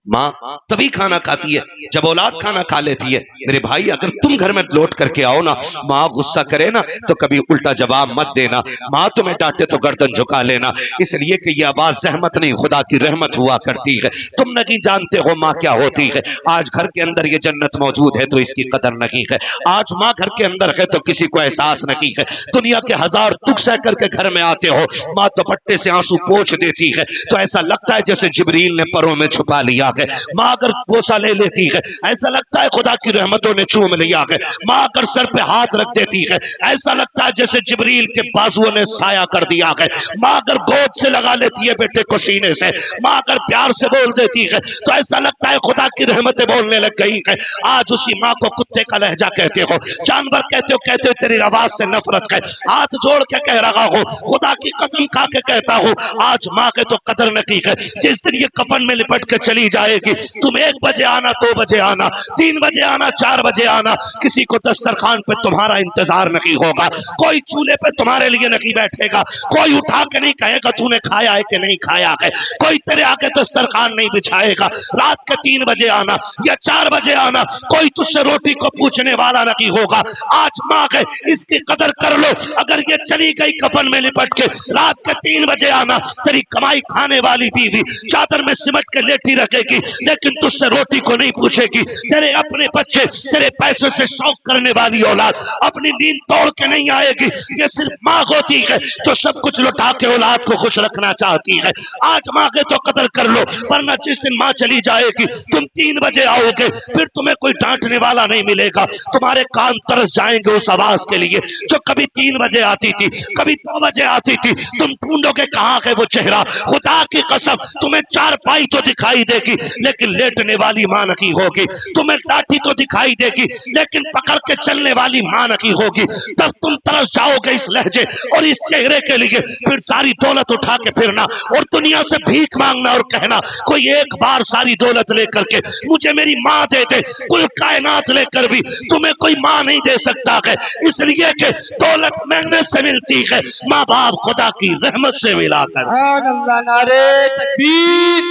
ماں تبھی کھانا کھاتی ہے جب اولاد کھانا کھا لیتی ہے میرے بھائی اگر تم گھر میں لوٹ کر کے آؤ نا ماں غصہ کرے نا تو کبھی الٹا جواب مت دینا ماں تمہیں ڈانٹے تو گردن جھکا لینا اس لیے کہ یہ آواز زحمت نہیں خدا کی رحمت ہوا کرتی ہے تم نہیں جانتے ہو ماں کیا ہوتی ہے آج گھر کے اندر یہ جنت موجود ہے تو اس کی قدر نہیں ہے آج ماں گھر کے اندر ہے تو کسی کو احساس نہیں ہے دنیا کے 1000 دکھ سہ کر کے گھر میں آتے ہو ماں دوپٹے سے آنسو پوچھ دیتی ہے تو ایسا لگتا ہے جیسے جبریل نے پروں میں چھپا لیا ہے ماں اگر بوسہ لے لیتی ہے ایسا لگتا ہے خدا کی رحمتوں نے چوم لیا ہے ماں اگر سر پہ ہاتھ رکھ دیتی ہے ایسا لگتا ہے جیسے جبریل کے بازوؤں نے سایہ کر دیا ہے ماں اگر گود سے لگا لیتی ہے بیٹے کو سینے سے ماں اگر پیار سے بول دیتی ہے تو ایسا لگتا ہے خدا کی رحمتیں بولنے لگ گئی ہے آج اسی ماں کو کتے کا لہجہ کہتے ہو جانور کہتے ہو تیری آواز سے نفرت ہے ہاتھ جوڑ کے کہہ رہا ہوں خدا کی قسم کھا کے کہتا ہوں آج آج ماں کے تو قدر نہ کی ہے. جس دن یہ کفن میں لپٹ کے چلی جائے گی, تم 1 بجے آنا, 2 بجے آنا, 3 بجے آنا, 4 بجے آنا, کسی کو دسترخوان پہ تمہارا انتظار نہیں ہوگا, کوئی چولہے پہ تمہارے لیے نہیں بیٹھے گا, کوئی اٹھا کے نہیں کہے گا تو نے کھایا ہے کہ نہیں کھایا ہے, کوئی تیرے آگے دسترخوان نہیں بچھائے گا. رات کے 3 بجے آنا یا 4 بجے آنا, کوئی تجھ سے روٹی کو پوچھنے والا نہیں ہوگا. آج ماں ہے, اس کی قدر کر لو. اگر یہ چلی گئی کفن میں لپٹ کے, رات کے 3 بجے آنا, تیری کمائی کھانے والی بیوی چادر میں سمٹ کے لیٹی رکھے گی, لیکن تجھ سے روٹی کو نہیں پوچھے گی. تیرے اپنے بچے, تیرے پیسے سے شوق کرنے والی اولاد اپنی نیند توڑ کے نہیں آئے گی. یہ صرف ماں ہوتی ہے جو سب کچھ لوٹا کے اولاد کو خوش رکھنا چاہتی ہے. آج ماں کے تو قدر کر لو, ورنہ جس دن ماں چلی جائے گی, تم 3 بجے آؤ گے, پھر تمہیں کوئی ڈانٹنے والا نہیں ملے گا. تمہارے کان ترس جائیں گے اس آواز کے لیے جو کبھی 3 بجے آتی تھی, کبھی 2 بجے آتی تھی. تم ڈھونڈو گے کہاں ہے وہ چہرہ. خدا کی قسم تمہیں 4 پائی تو دکھائی دے گی, لیکن لیٹنے والی ماں نہیں ہوگی. تمہیں لاٹھی تو دکھائی دے گی, لیکن پکڑ کے چلنے والی ماں نہیں ہوگی. تب تم ترس جاؤ گے اس لہجے اور اس چہرے کے لیے. پھر ساری دولت اٹھا کے پھرنا اور دنیا سے بھیک مانگنا اور کہنا کوئی ایک بار ساری دولت لے کر کے مجھے میری ماں دے دے. کل کائنات لے کر بھی تمہیں کوئی ماں نہیں دے سکتا ہے, اس لیے کہ دولت مانگنے سے ملتی ہے, ماں باپ خدا کی رحمت سے ملا کر. سبحان اللہ. نعرے تکبیر,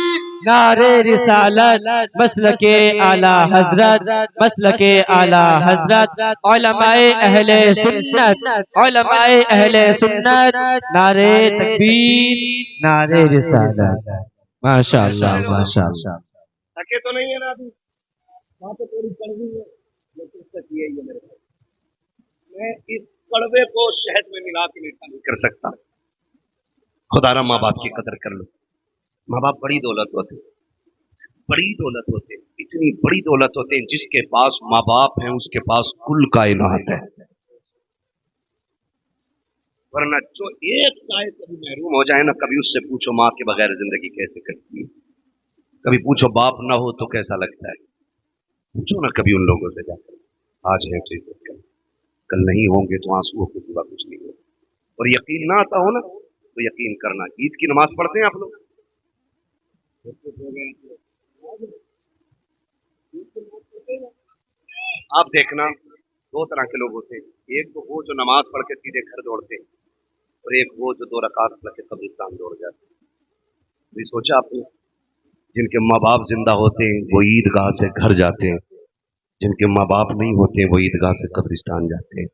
نعرے رسالت, مسلک اعلی حضرت, مسلک اعلی حضرت, علماء اہل سنت, علماء اہل سنت. نعرے تکبیر, نعرے رسالت. ماشاء اللہ, ماشاء اللہ. تھکے تو نہیں ہے نا ابھی, وہاں تو تھوڑی کڑوی ہے, لیکن سچ یہی ہے میرے بھائی, میں اس کڑوے کو شہد میں ملا کے میٹھا نہیں کر سکتا. خدا را ماں باپ کی قدر کر لو. ماں باپ بڑی دولت ہوتے, بڑی دولت ہوتے, اتنی بڑی دولت ہوتے ہیں جس کے پاس ماں باپ ہیں اس کے پاس کل کائنات ہے. ورنہ جو ایک سائے کبھی محروم ہو جائے نا, کبھی اس سے پوچھو ماں کے بغیر زندگی کیسے کٹتی ہے, کبھی پوچھو باپ نہ ہو تو کیسا لگتا ہے, پوچھو نا کبھی ان لوگوں سے جا کر. آج ہے تو عزت کر, کل نہیں ہوں گے تو آنسو کے سوا کچھ نہیں ہوگا. اور یقین نہ آتا ہو نا تو یقین کرنا. عید کی نماز پڑھتے ہیں آپ لوگ؟ آپ دیکھنا 2 طرح کے لوگ ہوتے ہیں. ایک تو وہ جو نماز پڑھ کے سیدھے گھر دوڑتے ہیں, اور ایک وہ جو 2 رکعت پڑھ کے قبرستان دوڑ جاتے ہیں. یہ سوچا آپ نے, جن کے ماں باپ زندہ ہوتے ہیں وہ عیدگاہ سے گھر جاتے ہیں, جن کے ماں باپ نہیں ہوتے وہ عیدگاہ سے قبرستان جاتے ہیں.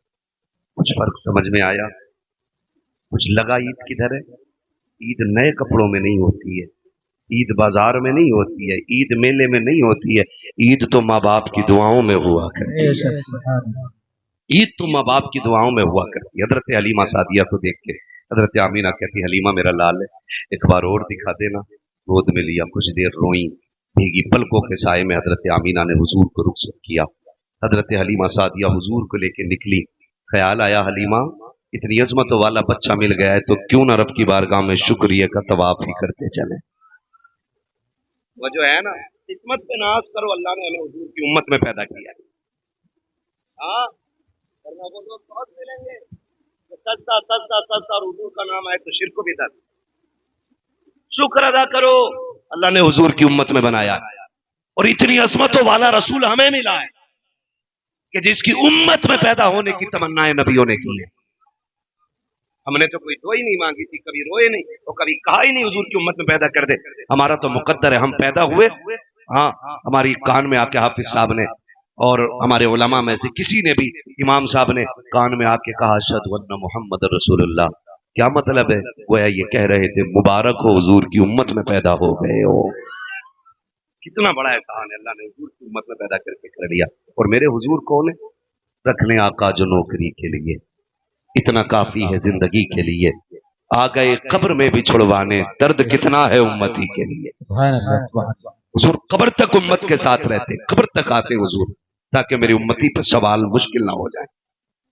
کچھ فرق سمجھ میں آیا؟ کچھ لگا عید کدھر ہے؟ عید نئے کپڑوں میں نہیں ہوتی ہے, عید بازار میں نہیں ہوتی ہے, عید میلے میں نہیں ہوتی ہے. عید تو ماں باپ کی دعاؤں میں ہوا کرتی ہے. عید تو ماں باپ کی دعاؤں میں ہوا کرتی ہے. حضرت حلیمہ سعدیہ کو دیکھ کے حضرت آمینہ کہتی, حلیمہ میرا لال ہے, ایک بار اور دکھا دینا. گود میں لیا, کچھ دیر روئیں, بھیگی پلکوں کے سائے میں حضرت آمینہ نے حضور کو رخصت کیا. حضرت حلیمہ سعدیہ حضور کو لے کے نکلی. خیال آیا حلیمہ اتنی عظمتوں والا بچہ مل گیا ہے تو کیوں نہ رب کی بارگاہ میں شکریہ کا طواف ہی کرتے چلیں. وہ جو ہے نا, قسمت پہ ناز کرو, اللہ نے ہمیں حضور کی امت میں پیدا کیا ہے. ہاں, ورنہ وہ لوگ بہت ملیں گے سجدہ سجدہ سجدہ, اور حضور کا نام آئے تو شرک بھی تھا. شکر ادا کرو, اللہ نے حضور کی امت میں بنایا, اور اتنی عظمتوں والا رسول ہمیں ملا ہے کہ جس کی امت میں پیدا ہونے کی تمنائیں نبیوں نے کی ہیں. ہم نے تو کوئی دعا ہی نہیں مانگی تھی, کبھی روئے نہیں, اور کبھی کہا ہی نہیں حضور کی امت میں پیدا کر دے. ہمارا تو مقدر ہے, ہم پیدا ہوئے. ہاں, ہماری کان میں آ کے حافظ صاحب نے اور ہمارے علماء میں سے کسی نے بھی, امام صاحب نے کان میں آ کے کہا اشہد ان محمد رسول اللہ. کیا مطلب ہے؟ گویا یہ کہہ رہے تھے مبارک ہو حضور کی امت میں پیدا ہو گئے ہو. کتنا بڑا احسان ہے, اللہ نے حضور کی امت میں پیدا کر کے کر لیا. اور میرے حضور کون ہے؟ رکھنے آقا جو نوکری کے لیے, اتنا کافی ہے زندگی کے لیے. آ گئے قبر میں بھی چھڑوانے, درد کتنا ہے امتی کے لیے. حضور قبر تک امت کے ساتھ رہتے, قبر تک آتے حضور, تاکہ میری امتی پر سوال مشکل نہ ہو جائے.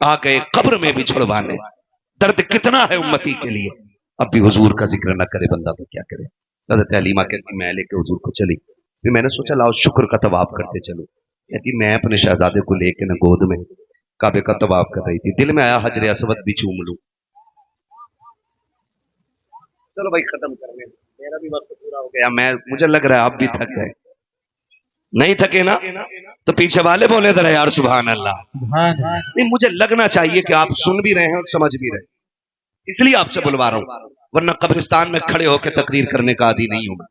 آ گئے قبر میں بھی چھڑوانے, درد کتنا ہے امتی کے لیے. اب بھی حضور کا ذکر نہ کرے بندہ تو کیا کرے. حضرت حلیمہ کہتی میں لے کے حضور کو چلی. پھر میں نے سوچا لاؤ شکر کا طواف کرتے چلو. کہتی میں اپنے شہزادے کو لے کے نہ گود میں کعبے کا طواف کر رہی تھی, دل میں آیا حجر اسود بھی چوم لوں. چلو بھائی ختم کرنے میرا بھی وقت پورا ہو گیا. مجھے لگ رہا ہے آپ بھی تھک گئے. نہیں تھکے نا تو پیچھے والے بولے ذرا یار سبحان اللہ. نہیں مجھے لگنا چاہیے کہ آپ سن بھی رہے ہیں اور سمجھ بھی رہے ہیں, اس لیے آپ سے بلوا رہا ہوں, ورنہ قبرستان میں کھڑے ہو کے تقریر کرنے کا عادی نہیں ہوں میں.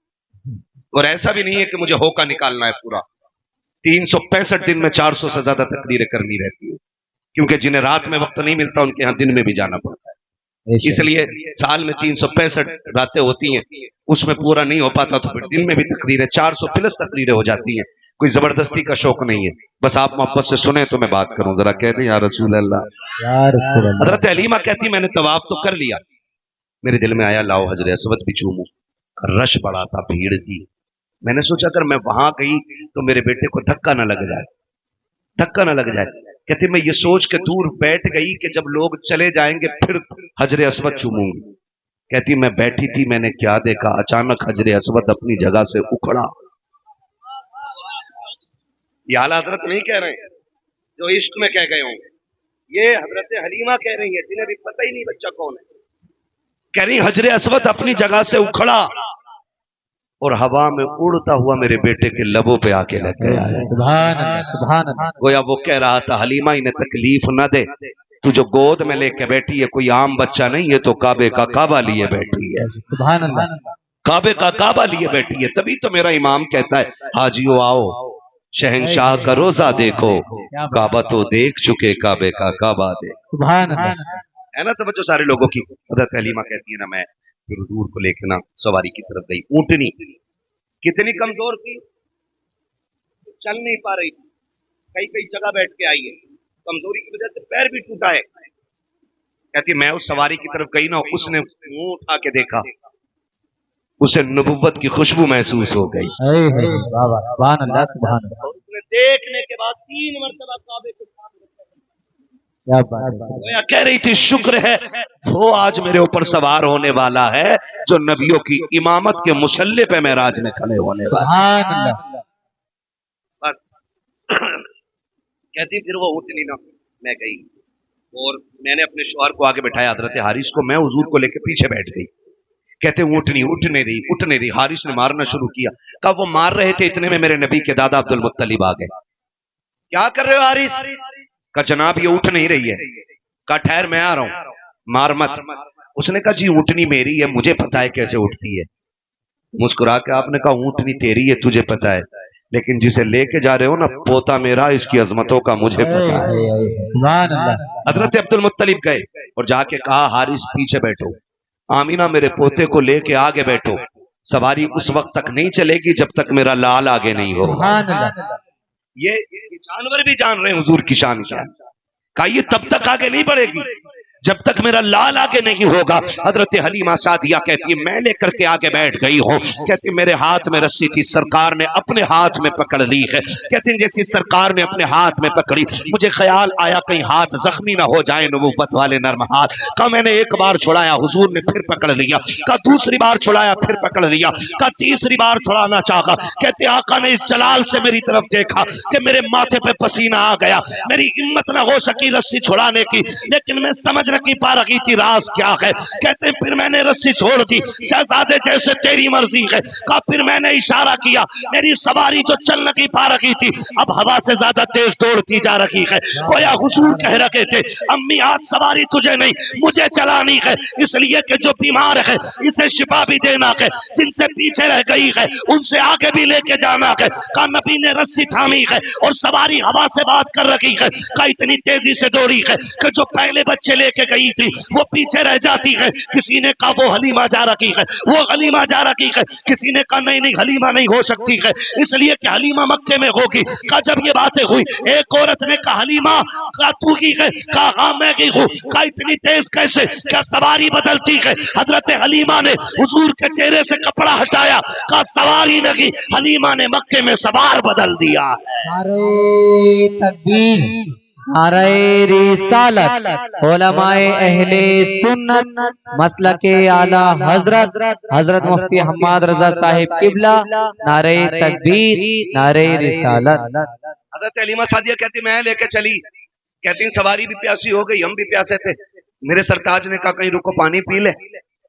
اور ایسا بھی نہیں ہے کہ مجھے ہوکا نکالنا ہے پورا. 365 دن میں 400 سے زیادہ تقریریں کرنی رہتی ہے, کیونکہ جنہیں رات میں وقت نہیں ملتا ان کے ہاں دن میں بھی جانا پڑتا ہے. اس لیے سال میں 365 راتیں ہوتی ہیں, اس میں پورا نہیں ہو پاتا تو پھر دن میں بھی تقریریں 400 پلس تقریریں ہو جاتی ہیں. کوئی زبردستی کا شوق نہیں ہے, بس آپ محبت سے سنیں تو میں بات کروں. ذرا کہہ دیں یا رسول اللہ. حضرت حلیمہ کہتی میں نے طواف تو کر لیا, میرے دل میں آیا لاؤ حجر اسود بھی چوموں. رش بڑا تھا, بھیڑ تھی. میں نے سوچا اگر میں وہاں گئی تو میرے بیٹے کو دھکا نہ لگ جائے, دھکا نہ لگ جائے. کہتی میں یہ سوچ کے دور بیٹھ گئی کہ جب لوگ چلے جائیں گے پھر حجر اسود چوموں گی. کہتی میں بیٹھی تھی, میں نے کیا دیکھا, اچانک حجر اسود اپنی جگہ سے اکھڑا. یہ اعلیٰ حضرت نہیں کہہ رہے ہیں جو عشق میں کہہ گئے ہوں, یہ حضرت حلیمہ کہہ رہی ہے جنہیں بھی پتہ ہی نہیں بچہ کون ہے. کہہ رہی حجر اسود اپنی جگہ سے اکھڑا اور ہوا میں اڑتا ہوا میرے بیٹے کے لبوں پہ آ کے لگ گیا. سبحان اللہ سبحان اللہ. گویا وہ کہہ رہا تھا حلیمہ انہیں تکلیف نہ دے, تو جو گود میں لے کے بیٹھی ہے کوئی عام بچہ نہیں ہے, تو کعبے کا کعبہ لیے بیٹھی ہے. سبحان اللہ. کعبے کا کعبہ لیے بیٹھی ہے. تبھی تو میرا امام کہتا ہے حاجیو آؤ شہنشاہ کا روزہ دیکھو, کعبہ تو دیکھ چکے کعبے کا کعبہ دیکھ. سبحان اللہ. ہے نا توجہ سارے لوگوں کی. حضرت حلیمہ کہتی ہے نا میں پھر حضور کو لے کے نا سواری کی طرف گئی. اونٹنی کتنی کمزور تھی, چل نہیں پا رہی تھی, کئی کئی جگہ بیٹھ کے آئی ہے, کمزوری کی وجہ سے پیر بھی ٹوٹا ہے. کہتی میں اس سواری کی طرف گئی نا, اس نے منہ اٹھا کے دیکھا, اسے نبوت کی خوشبو محسوس ہو گئی. سبحان اللہ سبحان اللہ. اور اس نے دیکھنے کے بعد 3 مرتبہ کعبے کو کہہ رہی تھی شکر ہے وہ آج میرے اوپر سوار ہونے والا ہے جو نبیوں کی امامت کے مصلی پہ معراج میں کھڑے ہونے والا. کہتی پھر وہ اٹھنی نا میں گئی اور میں نے اپنے شوہر کو آگے بٹھایا, حضرت حارث کو, میں حضور کو لے کے پیچھے بیٹھ گئی. کہتے اونٹنی اٹھنے رہی. حارث نے مارنا شروع کیا. کہا وہ مار رہے تھے, اتنے میں میرے نبی کے دادا عبد المطلب آ گئے. کیا کر رہے ہو حارث؟ کہا جناب یہ اٹھ نہیں رہی ہے. کہا ٹھہر میں آ رہا ہوں, مار مت. اس نے کہا جی اونٹنی میری ہے, مجھے پتا ہے کیسے اٹھتی ہے. مسکرا کے آپ نے کہا اونٹنی تیری ہے, تجھے پتا ہے, لیکن جسے لے کے جا رہے ہو نا پوتا میرا, اس کی عظمتوں کا مجھے پتا ہے. حضرت عبد المطلب گئے اور جا کے کہا حارث پیچھے بیٹھو, آمینہ میرے پوتے کو لے کے آگے بیٹھو, سواری اس وقت تک نہیں چلے گی جب تک میرا لال آگے نہیں ہو. یہ جانور بھی جان رہے ہیں حضور کی شان. کہا یہ تب تک آگے نہیں بڑھے گی جب تک میرا لال آگے نہیں ہوگا. حضرت حلیمہ سعدیہ کہتی ہے میں لے کر کے آگے بیٹھ گئی ہوں. کہتی میرے ہاتھ میں رسی تھی, سرکار نے اپنے ہاتھ میں پکڑ لی ہے. کہتی ہیں جیسی سرکار نے اپنے ہاتھ میں پکڑی مجھے خیال آیا کہیں ہاتھ زخمی نہ ہو جائیں نبوت والے نرم ہاتھ. کہا میں نے ایک بار چھڑایا, حضور نے پھر پکڑ لیا. کہا دوسری بار چھڑایا, پھر پکڑ لیا. کہا تیسری بار چھڑانا چاہا. کہتے آقا نے اس جلال سے میری طرف دیکھا کہ میرے ماتھے پہ پسینہ آ گیا, میری ہمت نہ ہو سکی رسی چھڑانے کی, لیکن میں سمجھ کی پا رہی تھی راز کیا ہے. کہتے ہیں پھر میں نے رسی چھوڑ دی, شہزادے جیسے تیری مرضی ہے. کہا پھر میں نے اشارہ کیا, میری سواری جو چل نہیں پا رہی تھی اب ہوا سے زیادہ تیز دوڑتی جا رہی ہے. گویا حضور کہہ رہے تھے امی آج سواری تجھے نہیں مجھے چلانی ہے, اس لیے کہ جو بیمار ہے اسے شفا بھی دینا ہے, جن سے پیچھے رہ گئی ہے ان سے آگے بھی لے کے جانا ہے. کہا نبی نے رسی تھامی ہے اور سواری ہوا سے بات کر رہی ہے. کہا اتنی تیزی سے دوڑی ہے کہ جو پہلے بچے لے کے گئی تھی وہ پیچھے رہ جاتی ہے. کسی نے کہا وہ حلیمہ جا رکی ہے, وہ حلیمہ جا رکی ہے. کسی نے کہا نہیں نہیں حلیمہ نہیں ہو سکتی ہے اس لیے کہ حلیمہ مکے میں ہوگی. کہا جب یہ باتیں ہوئی ایک عورت نے کہا حلیمہ کہا تو کی ہے, کہا ہاں میں کی ہوں. کہا اتنی تیز کیسے, کیا سواری بدلتی ہے. حضرت حلیمہ نے حضور کے چہرے سے کپڑا ہٹایا, کہا سواری نہیں حلیمہ نے مکے میں سوار بدل دیا. نعرہ تکبیر, نعرہ رسالت, علماء اہل سنت مسلک اعلی حضرت حضرت مفتی حماد رضا صاحب قبلہ, نعرہ تکبیر, نعرہ رسالت. حضرت حلیمہ سعدیہ کہتی میں لے کے چلی. کہتی سواری بھی پیاسی ہو گئی, ہم بھی پیاسے تھے. میرے سرتاج نے کہا کہیں رکو پانی پی لے.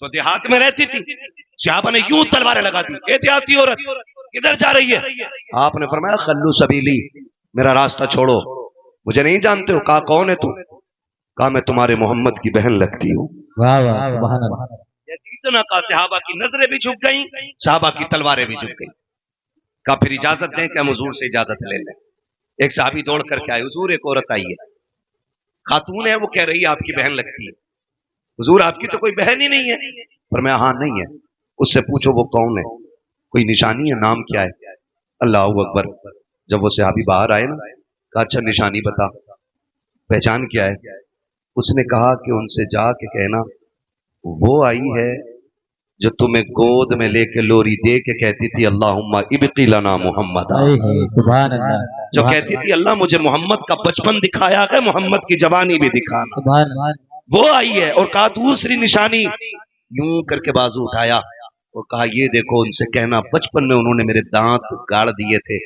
تو دیہات میں رہتی تھی، صحابہ نے یوں تلواریں لگا دی، اے دیہاتی عورت کدھر جا رہی ہے؟ آپ نے فرمایا خلو سبیلی، میرا راستہ چھوڑو، مجھے نہیں جانتے ہو؟ کہا کون ہے تو؟ کہا میں تمہارے محمد کی بہن لگتی ہوں۔ واہ واہ سبحان اللہ۔ اتنا کہا صحابہ کی نظریں بھی جھک گئیں، صحابہ کی تلواریں بھی جھک گئیں۔ کہا پھر اجازت دیں کہ ہم حضور سے اجازت لے لیں۔ ایک صحابی دوڑ کر کے آئے، حضور ایک عورت آئی ہے، خاتون ہے، وہ کہہ رہی ہے آپ کی بہن لگتی ہے۔ حضور آپ کی تو کوئی بہن ہی نہیں ہے۔ فرمایا ہاں نہیں ہے، اس سے پوچھو وہ کون ہے، کوئی نشانی ہے، نام کیا ہے؟ اللہ اکبر۔ جب وہ صحابی باہر آئے نا، کہا اچھا نشانی بتا، پہچان کیا ہے؟ اس نے کہا کہ ان سے جا کے کہنا وہ آئی ہے جو تمہیں گود میں لے کے لوری دے کے کہتی تھی اللہم ابقی لنا محمد، سبحان اللہ، جو کہتی تھی اللہ مجھے محمد کا بچپن دکھایا ہے، محمد کی جوانی بھی دکھانا، سبحان اللہ۔ وہ آئی ہے۔ اور کہا دوسری نشانی، یوں کر کے بازو اٹھایا اور کہا یہ دیکھو ان سے کہنا بچپن میں انہوں نے میرے دانت گاڑ دیے تھے،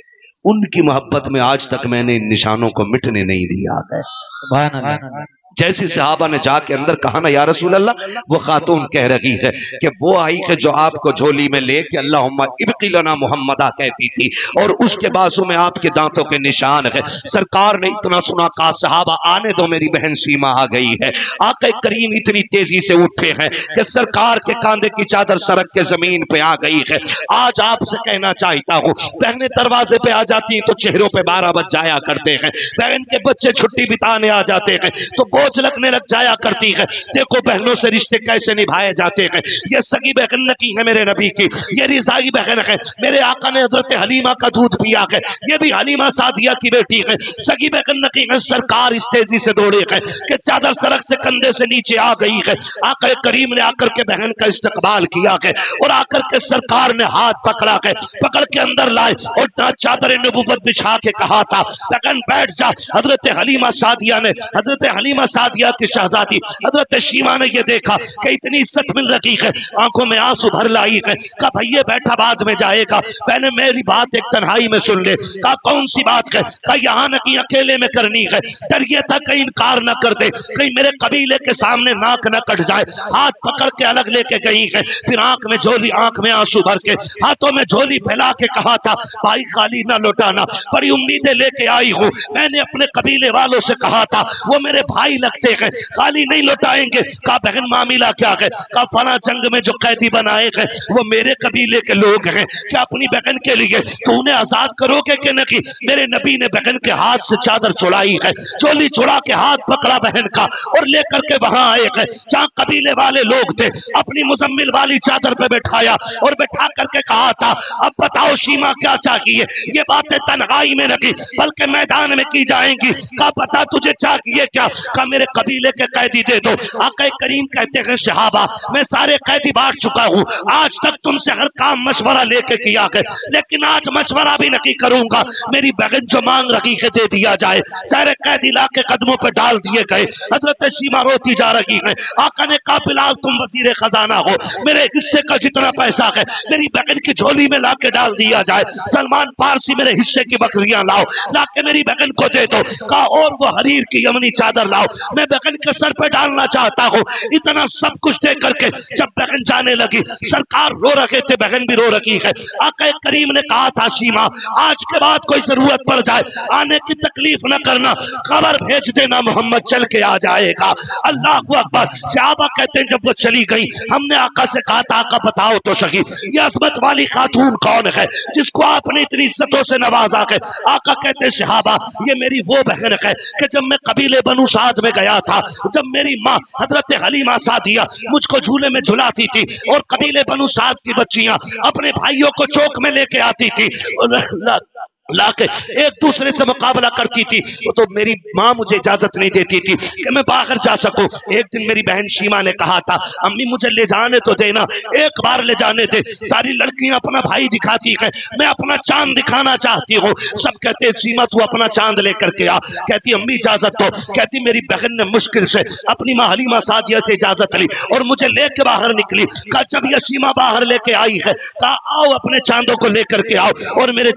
ان کی محبت میں آج تک میں نے ان نشانوں کو مٹنے نہیں دیا ہے۔ سبحان اللہ۔ جیسی صحابہ نے جا کے اندر کہا نا یا رسول اللہ، وہ خاتون کہہ رہی ہے کہ وہ آئی ہے جو آپ کو جھولی میں لے کے اللہم ابقی لنا محمدہ کہتی تھی، اور اس کے بازو میں آپ کے دانتوں کے نشان ہے۔ سرکار نے اتنا سنا، کہا صحابہ آنے دو میری بہن سیما آ گئی ہے۔ آقا کریم اتنی تیزی سے اٹھے ہیں کہ سرکار کے کاندھے کی چادر سرک کے زمین پہ آ گئی ہے۔ آج آپ سے کہنا چاہتا ہوں، بہنیں دروازے پہ آ جاتی ہیں تو چہروں پہ 12 بج جایا کرتے ہیں، بہن کے بچے چھٹی بتانے آ جاتے ہیں تو بوجھ لگنے لگ جایا کرتی ہے۔ دیکھو بہنوں سے رشتے کیسے نبھائے جاتے ہیں۔ یہ سگی بہن نکی ہے میرے نبی کی، یہ رضائی بہن ہے، میرے آقا نے حضرت حلیمہ کا دودھ پیا ہے، یہ بھی حلیمہ سعدیہ کی بیٹی ہے، سگی بہن نکی ہے۔ سرکار اس تیزی سے دوڑے ہیں کہ چادر سرک سے کندھے سے نیچے آ گئی ہے۔ آقا کریم نے آ کر کے بہن کا استقبال کیا ہے اور آ کر کے سرکار نے ہاتھ پکڑا ہے، پکڑ کے اندر لائے اور چادر نبوت بچھا کے کہا تھا بہن بیٹھ جا۔ حضرت حلیمہ سعدیہ نے، حضرت حلیمہ سعدیہ کی شہزادی حضرت شیما نے یہ دیکھا کہ اتنی عزت مل رہی ہے، آنکھوں میں آنسو بھر لائی ہے، کہا بھائی یہ بیٹھا بعد میں جائے گا، پہلے میری بات ایک تنہائی میں سن لے۔ کہا کون سی بات ہے؟ کہا یہاں نہ کہ اکیلے میں کرنی ہے، ڈر یہ تھا کہیں انکار نہ کر دے، کہیں میرے قبیلے کے سامنے ناک نہ کٹ جائے۔ ہاتھ پکڑ کے الگ لے کے گئی ہے، پھر آنکھ میں جھولی، آنکھ میں آنسو بھر کے، ہاتھوں میں جھولی پھیلا کے کہا تھا بھائی خالی نہ لوٹانا، بڑی امیدیں لے کے آئی ہوں، میں نے اپنے قبیلے والوں سے کہا تھا وہ میرے بھائی لگتے ہیں، خالی نہیں لوٹائیں گے۔ کہا بہن معاملہ کیا ہے؟ کہا فلاں جنگ میں جو قیدی بنائے ہیں وہ میرے قبیلے کے لوگ ہیں، کیا اپنی بہن کے لیے تو انہیں آزاد کرو گے کہ نہیں؟ میرے نبی نے بہن کے ہاتھ سے چادر چھڑائی ہے، چولی چھڑا کے ہاتھ پکڑا بہن کا اور لے کر کے وہاں آئے ہیں جہاں قبیلے والے لوگ تھے، اپنی مزمل والی چادر پہ بٹھایا اور بٹھا کر کے کہا تھا اب بتاؤ شیما کیا چاہیے؟ یہ باتیں تنہائی میں نہیں بلکہ میدان میں کی جائیں گی۔ کہا بتا تجھے چاہیے کیا؟ کہا میرے قبیلے کے قیدی دے دو۔ آقا کریم کہتے ہیں صحابہ میں سارے قیدی بانٹ چکا ہوں، آج تک تم سے ہر کام مشورہ لے کے کیا ہے، لیکن آج مشورہ بھی نہیں کروں گا، میری بہن جو مانگ رہی ہے دے دیا جائے۔ سارے قیدی لا کے قدموں پہ ڈال دیے گئے، حضرت شیما روتی جا رہی ہے۔ آقا نے کہا بلال تم وزیر خزانہ ہو، میرے حصے کا جتنا پیسہ ہے میری بہن کی جھولی میں لا کے ڈال دیا جائے۔ سلمان فارسی میرے حصے کی بکریاں لاؤ، لا کے میری بہن کو دے دو۔ کہا اور وہ حریر کی یمنی چادر لاؤ، میں بہن کے سر پہ ڈالنا چاہتا ہوں۔ اتنا سب کچھ دے کر کے جب بہن جانے لگی، سرکار رو رہے تھے، بہن بھی رو رہی ہے۔ آقا کریم نے کہا تھا شیما آج کے بعد کوئی ضرورت پڑ جائے آنے کی تکلیف نہ کرنا، خبر بھیج دینا محمد چل کے آ جائے گا۔ اللہ اکبر۔ صحابہ کہتے ہیں جب وہ چلی گئی ہم نے آقا سے کہا تھا آقا بتاؤ تو صحیح یہ عظمت والی خاتون کون ہے جس کو آپ نے اتنی عزتوں سے نوازا ہے؟ آقا کہتے ہیں صحابہ یہ میری وہ بہن ہے کہ جب میں قبیلے بنو سعد میں گیا تھا، جب میری ماں حضرت حلیمہ سعدیہ مجھ کو جھولے میں جھلاتی تھی اور قبیلے بنو سعد کی بچیاں اپنے بھائیوں کو چوک میں لے کے آتی تھی لا کے ایک دوسرے سے مقابلہ کرتی تھی، تو میری ماں مجھے اجازت نہیں دیتی تھی کہ میں باہر جا سکوں۔ ایک دن میری بہن شیما نے کہا تھا امی مجھے لے جانے تو دینا، ایک بار لے جانے دے، ساری لڑکیاں اپنا بھائی دکھاتی ہیں، میں اپنا چاند دکھانا چاہتی ہوں۔ سب کہتے شیما تو اپنا چاند لے کر کے آ، کہتی امی اجازت دو، کہتی میری بہن نے مشکل سے اپنی ماں حلیمہ سعدیہ سے اجازت لی اور مجھے لے کے باہر نکلی۔ کہا جب یہ شیما باہر لے کے آئی ہے، کہا آؤ اپنے چاندوں کو لے کر کے آؤ اور میرے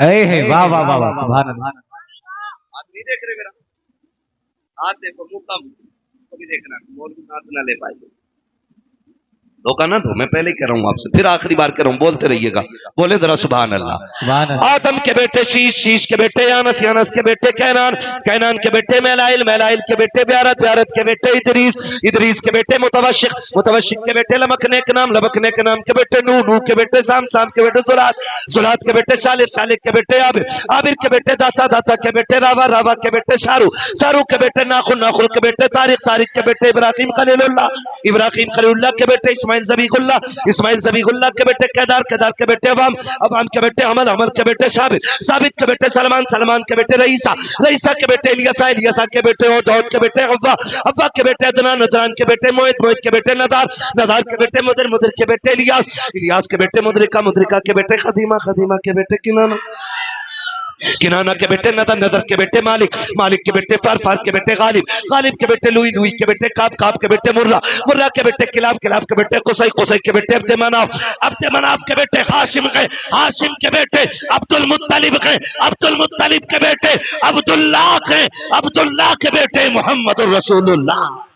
اے ہے واہ واہ واہ واہ سبحان اللہ آپ نہیں دیکھ رہے میرا ہاتھ دیکھو منہ کم تو بھی دیکھنا بول ہاتھ نہ لے پائے دھوکہ نہ دو میں پہلے کہہ رہا ہوں آپ سے پھر آخری بار کہہ رہا ہوں بولتے رہیے گا بولے ذرا سبحان اللہ سبحان اللہ آدم کے بیٹے شیش شیش کے بیٹے یانس یانس کے بیٹے کینان کینان کے بیٹے میلائل میلائل کے بیٹے بیارت بیارت کے بیٹے ادریس ادریس کے بیٹے متوشق متوشق کے بیٹے لمکنے کے نام لمکنے کے نام کے بیٹے نو نو کے بیٹے سام سام کے بیٹے زلات زلات کے بیٹے شالر شالر کے بیٹے عابر عابر کے بیٹے داتا داتا کے بیٹے راوا راوا کے بیٹے شارو شارو کے بیٹے ناخل ناخل کے بیٹے طارق طارق کے بیٹے ابراہیم خلیل اللہ ابراہیم خلیل اللہ کے بیٹے اسماعیل ذبیح اللہ اسماعیل ذبیح اللہ کے بیٹے کیدار کیدار کے بیٹے عوام عوام کے بیٹے عمل عمل کے بیٹے ثابت ثابت کے بیٹے سلمان سلمان کے بیٹے رئیسہ رئیسہ کے بیٹے الیاسا الیاسا کے بیٹے عود کے بیٹے ابا ابا کے بیٹے ادنان ادنان کے بیٹے موعد موعد کے بیٹے نادار نادار کے بیٹے مدر مدر کے بیٹے الیاس الیاس کے بیٹے مدرکہ مدرکہ کے بیٹے خدیمہ خدیمہ کے بیٹے کنانہ کنانہ کے بیٹے نظر نظر کے بیٹے مالک مالک کے بیٹے فار فار کے بیٹے غالب غالب کے بیٹے لوئی لوئی کے بیٹے کاب کاب کے بیٹے مرہ مرہ کے بیٹے کلاب کلاب کے بیٹے قصی قصی کے بیٹے عبد مناف کے بیٹے ہاشم کے ہاشم کے بیٹے عبد المطلب کے عبد المطلب کے بیٹے عبداللہ کے عبداللہ کے بیٹے محمد الرسول اللہ